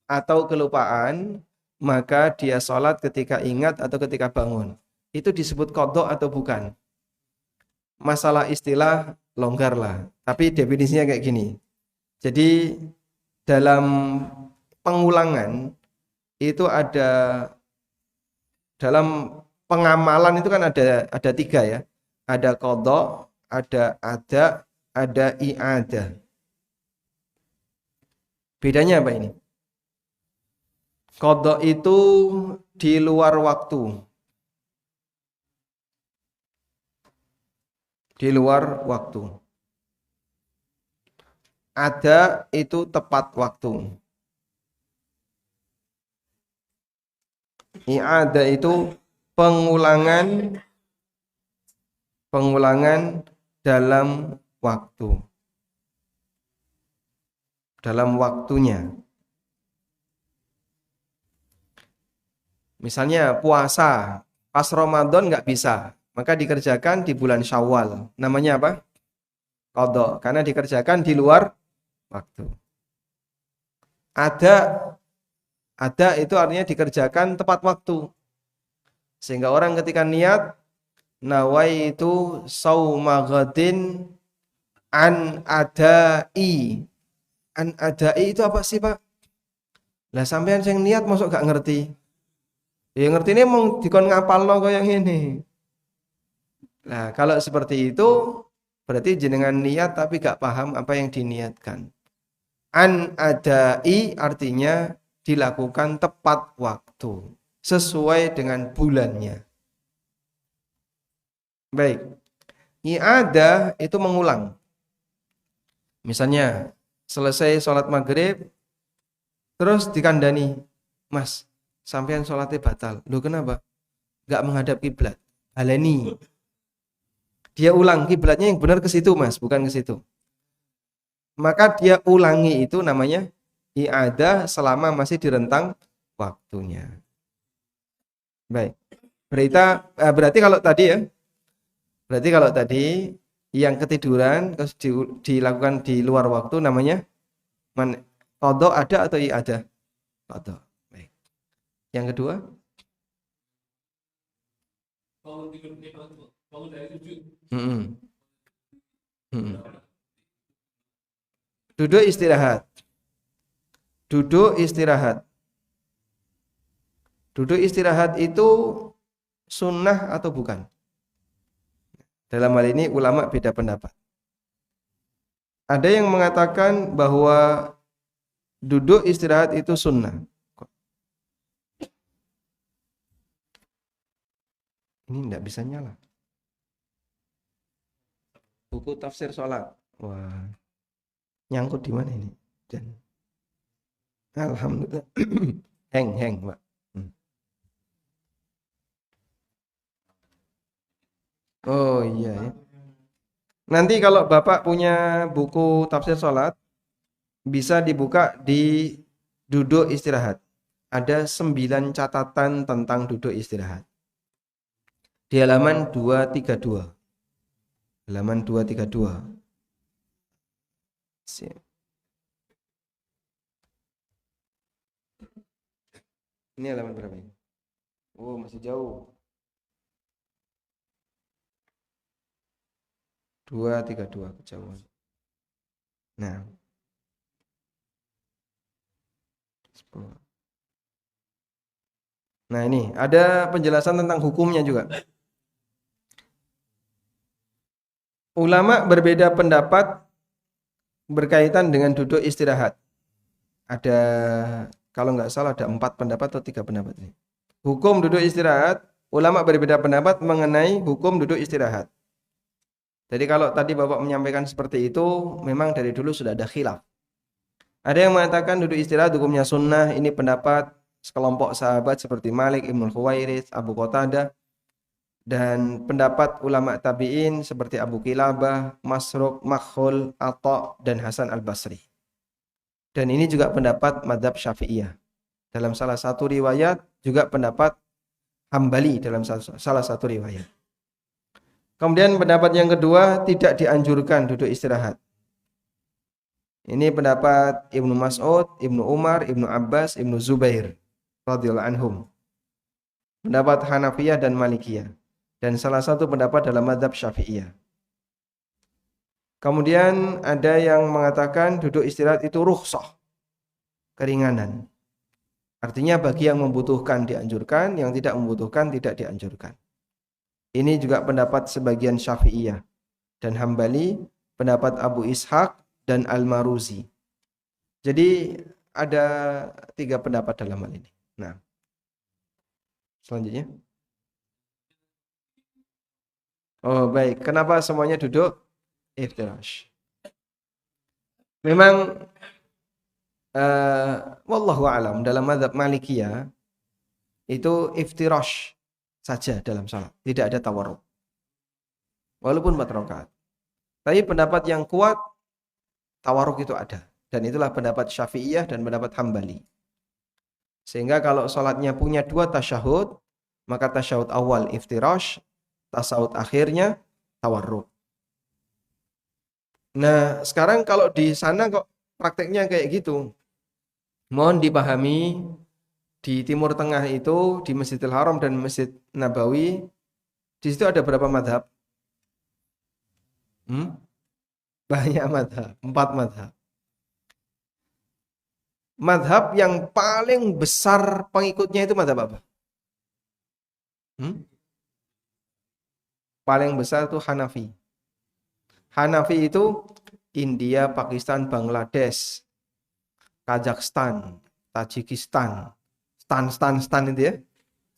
atau kelupaan, maka dia sholat ketika ingat atau ketika bangun. Itu disebut qadha atau bukan? Masalah istilah longgar lah. Tapi definisinya kayak gini. Jadi dalam pengulangan itu ada, dalam pengamalan itu kan ada tiga ya. Ada qadha, ada ada, ada i'adah. Bedanya apa ini? Qadha itu di luar waktu. Di luar waktu. Ada itu tepat waktu. I'adah itu pengulangan dalam waktu. Dalam waktunya. Misalnya puasa, pas Ramadan nggak bisa, maka dikerjakan di bulan Syawal. Namanya apa? Qadha, karena dikerjakan di luar waktu. Ada itu artinya dikerjakan tepat waktu. Sehingga orang ketika niat nawaitu shauma ghadin an adai. An adai itu apa sih, Pak? Lah sampean sing niat mosok gak ngerti. Ya ngerti ini mau dikon ngapalno kaya ngene. Nah, kalau seperti itu berarti jenengan niat tapi gak paham apa yang diniatkan. An adai artinya dilakukan tepat waktu sesuai dengan bulannya. Baik. I'adah itu mengulang. Misalnya selesai sholat maghrib terus dikandani, Mas, sampean sholatnya batal. Loh kenapa? Gak menghadap kiblat. Baleni. Dia ulang kiblatnya yang benar ke situ, Mas, bukan ke situ. Maka dia ulangi itu namanya i'adah selama masih di rentang waktunya. Baik. Berarti kalau tadi yang ketiduran terus dilakukan di luar waktu namanya qadha ada atau i'adah? Qadha. Baik. Yang kedua? Bangun dari sujud. Duduk istirahat. Duduk istirahat. Duduk istirahat itu sunnah atau bukan? Dalam hal ini ulama beda pendapat. Ada yang mengatakan bahwa duduk istirahat itu sunnah. Ini tidak bisa nyala. Buku tafsir sholat. Wah, nyangkut di mana ini? Dan alhamdulillah. hang, Pak. Oh iya ya. Nanti kalau Bapak punya buku tafsir sholat, bisa dibuka di duduk istirahat. Ada 9 catatan tentang duduk istirahat. Di halaman 232. Halaman 232. Ini halaman berapa ini? Oh, masih jauh. 232 kejauhan. Nah. 10. Nah, ini ada penjelasan tentang hukumnya juga. Ulama berbeda pendapat berkaitan dengan duduk istirahat. Ada, kalau nggak salah ada 4 pendapat atau 3 pendapat ini. Hukum duduk istirahat, ulama berbeda pendapat mengenai hukum duduk istirahat. Jadi kalau tadi Bapak menyampaikan seperti itu, memang dari dulu sudah ada khilaf. Ada yang mengatakan duduk istirahat hukumnya sunnah, ini pendapat sekelompok sahabat seperti Malik, Ibnu Khuwairits, Abu Qatadah, dan pendapat ulama tabi'in seperti Abu Kilabah, Masruq, Makhul, Atha, dan Hasan al-Basri. Dan ini juga pendapat madhab Syafi'iyah. Dalam salah satu riwayat juga pendapat Hambali dalam salah satu riwayat. Kemudian pendapat yang kedua, tidak dianjurkan duduk istirahat. Ini pendapat Ibnu Mas'ud, Ibnu Umar, Ibnu Abbas, Ibnu Zubair radhiyallahu anhum. Pendapat Hanafiyah dan Malikiyah. Dan salah satu pendapat dalam mazhab Syafi'iyah. Kemudian ada yang mengatakan duduk istirahat itu rukhsah, keringanan. Artinya bagi yang membutuhkan dianjurkan, yang tidak membutuhkan tidak dianjurkan. Ini juga pendapat sebagian Syafi'iyah dan Hambali, pendapat Abu Ishaq dan Al-Maruzi. Jadi ada 3 pendapat dalam hal ini. Nah, selanjutnya. Oh, baik. Kenapa semuanya duduk? Iftirash. Memang wallahu alam dalam mazhab Malikiyah itu iftirash saja dalam salat, tidak ada tawarruk. Walaupun 4 rakaat. Tapi pendapat yang kuat tawarruk itu ada, dan itulah pendapat Syafi'iyah dan pendapat Hambali. Sehingga kalau salatnya punya 2 tasyahud, maka tasyahud awal iftirash, tasyahud akhirnya tawarruk. Nah, sekarang kalau di sana kok prakteknya kayak gitu. Mohon dipahami, di Timur Tengah itu, di Masjidil Haram dan Masjid Nabawi, di situ ada berapa madhab? Banyak madhab, 4 madhab. Madhab yang paling besar pengikutnya itu madhab apa? Paling besar itu Hanafi. Hanafi itu India, Pakistan, Bangladesh, Kazakhstan, Tajikistan, stan itu ya,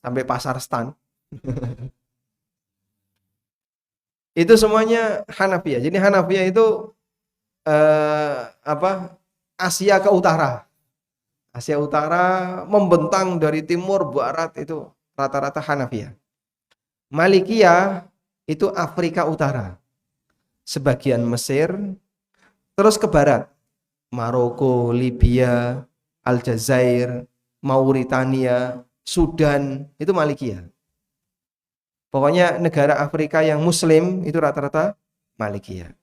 sampai pasar stan. Itu semuanya Hanafiyah. Jadi Hanafiyah itu Asia ke utara. Asia Utara membentang dari timur barat itu rata-rata Hanafiyah. Malikiyah itu Afrika Utara. Sebagian Mesir, terus ke barat. Maroko, Libya, Aljazair, Mauritania, Sudan, itu Malikiyah. Pokoknya negara Afrika yang muslim itu rata-rata Malikiyah.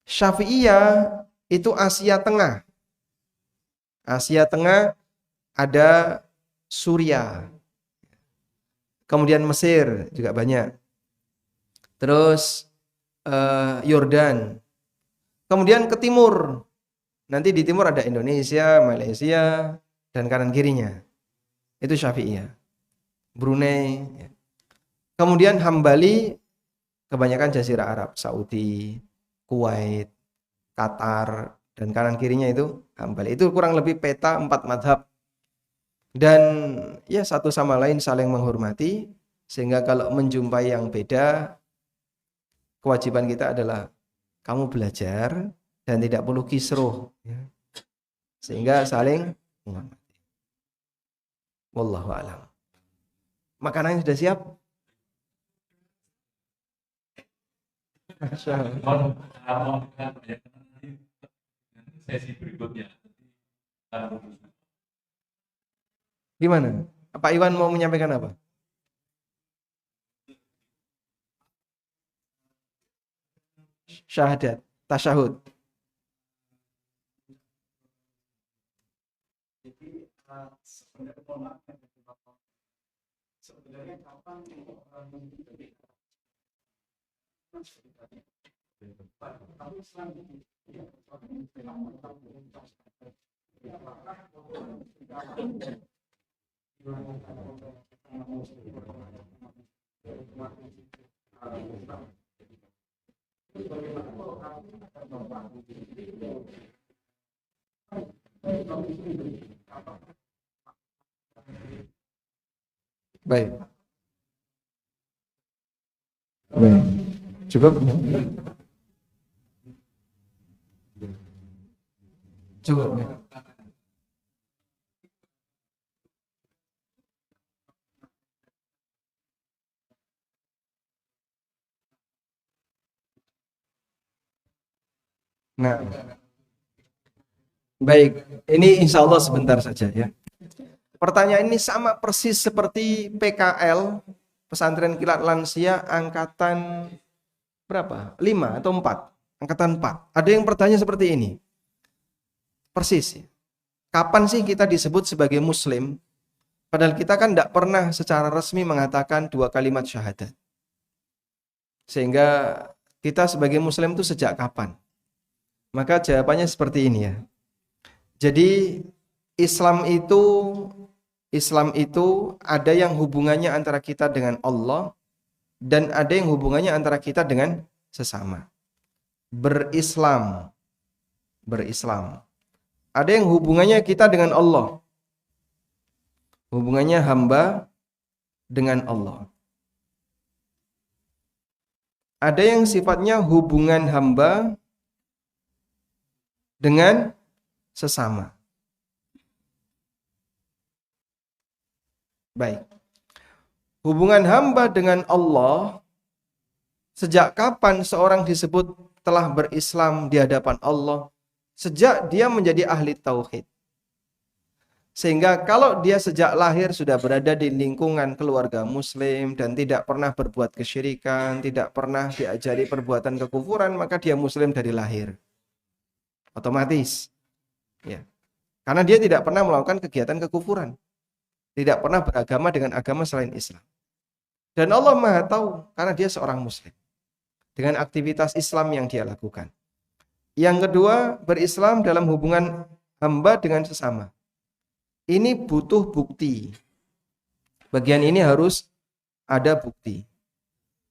Syafi'iyah itu Asia Tengah. Asia Tengah ada Suriah. Kemudian Mesir juga banyak. Terus Yordan. Kemudian ke timur. Nanti di timur ada Indonesia, Malaysia, dan kanan kirinya. Itu Syafi'iyah. Brunei. Kemudian Hambali kebanyakan Jazirah Arab, Saudi, Kuwait, Qatar, dan kanan kirinya itu Hambali. Itu kurang lebih peta 4 madhab. Dan ya satu sama lain saling menghormati, sehingga kalau menjumpai yang beda, kewajiban kita adalah kamu belajar dan tidak perlu kisruh, ya. Sehingga saling menghormati. Wallahu a'lam. Makanannya sudah siap? Sesi berikutnya. Gimana? Pak Iwan mau menyampaikan apa? Syahadat, tasyahud. Jadi sebenarnya kapan orang menjadi tapi selanjutnya Baik. Baik. Cukup. Cukup. Ya. Nah, baik. Ini insya Allah sebentar saja ya. Pertanyaan ini sama persis seperti PKL, Pesantren Kilat Lansia angkatan berapa? 5 atau 4? Angkatan 4. Ada yang bertanya seperti ini. Persis. Kapan sih kita disebut sebagai muslim? Padahal kita kan tidak pernah secara resmi mengatakan 2 kalimat syahadat. Sehingga kita sebagai muslim itu sejak kapan? Maka jawabannya seperti ini ya. Jadi Islam itu ada yang hubungannya antara kita dengan Allah dan ada yang hubungannya antara kita dengan sesama. Berislam. Ada yang hubungannya kita dengan Allah. Hubungannya hamba dengan Allah. Ada yang sifatnya hubungan hamba dengan sesama. Baik. Hubungan hamba dengan Allah, sejak kapan seorang disebut telah berislam di hadapan Allah? Sejak dia menjadi ahli tauhid. Sehingga kalau dia sejak lahir sudah berada di lingkungan keluarga muslim dan tidak pernah berbuat kesyirikan, tidak pernah diajari perbuatan kekufuran, maka dia muslim dari lahir. Otomatis. Ya. Karena dia tidak pernah melakukan kegiatan kekufuran. Tidak pernah beragama dengan agama selain Islam. Dan Allah Maha tahu karena dia seorang muslim. Dengan aktivitas Islam yang dia lakukan. Yang kedua, berislam dalam hubungan hamba dengan sesama. Ini butuh bukti. Bagian ini harus ada bukti.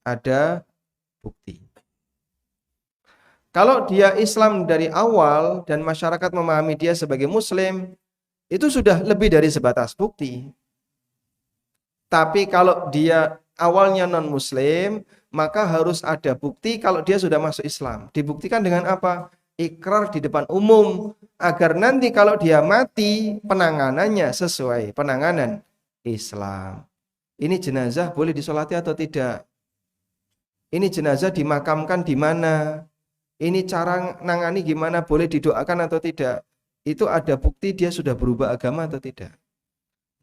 Ada bukti. Kalau dia Islam dari awal dan masyarakat memahami dia sebagai muslim, itu sudah lebih dari sebatas bukti. Tapi kalau dia awalnya non-muslim, maka harus ada bukti kalau dia sudah masuk Islam. Dibuktikan dengan apa? Ikrar di depan umum, agar nanti kalau dia mati, penanganannya sesuai penanganan Islam. Ini jenazah boleh disolati atau tidak? Ini jenazah dimakamkan di mana? Ini cara nangani gimana? Boleh didoakan atau tidak? Itu ada bukti dia sudah berubah agama atau tidak.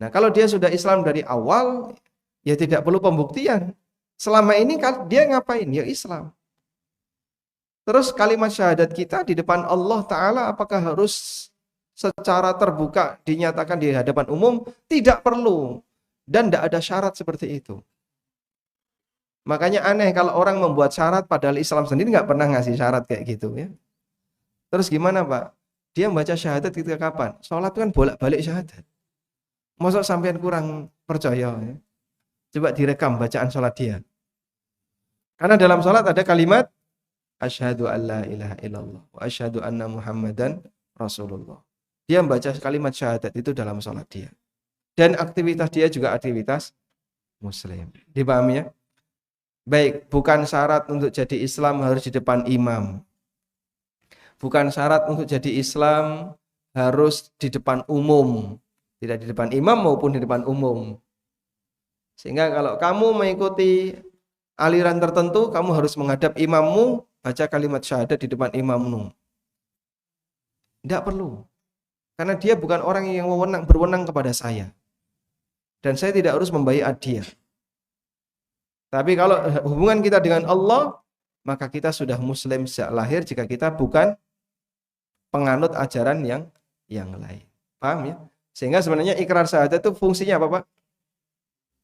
Nah, kalau dia sudah Islam dari awal, ya tidak perlu pembuktian. Selama ini dia ngapain? Ya Islam. Terus kalimat syahadat kita di depan Allah Ta'ala apakah harus secara terbuka dinyatakan di hadapan umum? Tidak perlu. Dan tidak ada syarat seperti itu. Makanya aneh kalau orang membuat syarat padahal Islam sendiri nggak pernah ngasih syarat kayak gitu ya. Terus gimana Pak? Dia membaca syahadat ketika kapan? Sholat kan bolak-balik syahadat. Masa sampean kurang percaya ya? Coba direkam bacaan sholat dia. Karena dalam sholat ada kalimat asyhadu an la ilaha illallah wa asyhadu anna muhammadan rasulullah. Dia membaca kalimat syahadat itu dalam sholat dia. Dan aktivitas dia juga aktivitas muslim. Dipahami ya? Baik, bukan syarat untuk jadi Islam harus di depan imam. Bukan syarat untuk jadi Islam harus di depan umum. Tidak di depan imam maupun di depan umum. Sehingga kalau kamu mengikuti aliran tertentu, kamu harus menghadap imammu, baca kalimat syahadat di depan imammu. Tidak perlu. Karena dia bukan orang yang berwenang kepada saya. Dan saya tidak harus membaiat dia. Tapi kalau hubungan kita dengan Allah, maka kita sudah muslim sejak lahir jika kita bukan penganut ajaran yang lain. Paham ya? Sehingga sebenarnya ikrar syahadat itu fungsinya apa Pak?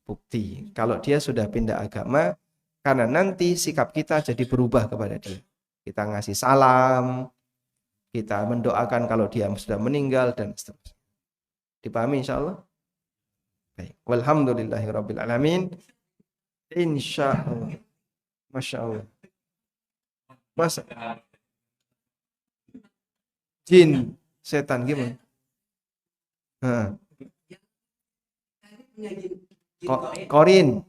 Bukti. Kalau dia sudah pindah agama, karena nanti sikap kita jadi berubah kepada dia. Kita ngasih salam, kita mendoakan kalau dia sudah meninggal, dan seterusnya. Dipahami insya Allah? Baik. Walhamdulillahirabbil alamin. Insya Allah. Masya Allah. Mas jin, setan gimana? Korin.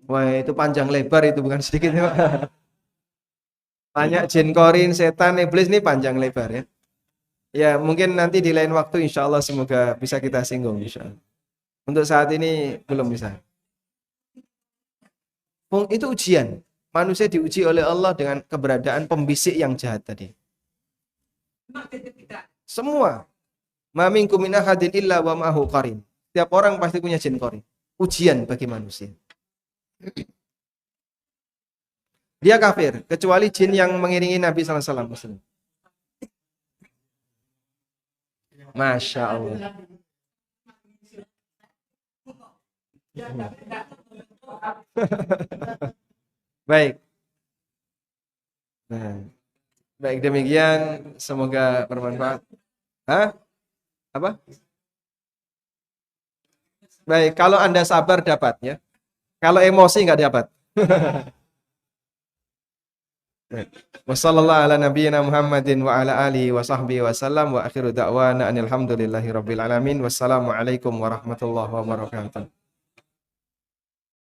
Wah, itu panjang lebar itu bukan sedikit ya, Pak. Banyak jin, korin, setan, iblis ini panjang lebar ya. Ya, mungkin nanti di lain waktu insya Allah semoga bisa kita singgung insya Allah. Untuk saat ini belum bisa. Itu ujian. Manusia diuji oleh Allah dengan keberadaan pembisik yang jahat tadi. Semua. Ma minkum min ahadin illa wa ma'ahu qarin. Setiap orang pasti punya jin qarin. Ujian bagi manusia. Dia kafir, kecuali jin yang mengiringi Nabi sallallahu alaihi wasallam. Masya Allah. Baik. Nah, baik demikian, semoga bermanfaat. Hah? Apa? Baik, kalau Anda sabar dapat ya. Kalau emosi nggak dapat. Wassallallahu ala nabiyyina Muhammadin wa ala alihi wa sahbihi wasallam wa akhiru da'wana anil hamdulillahi rabbil alamin. Wassalamualaikum warahmatullahi wabarakatuh.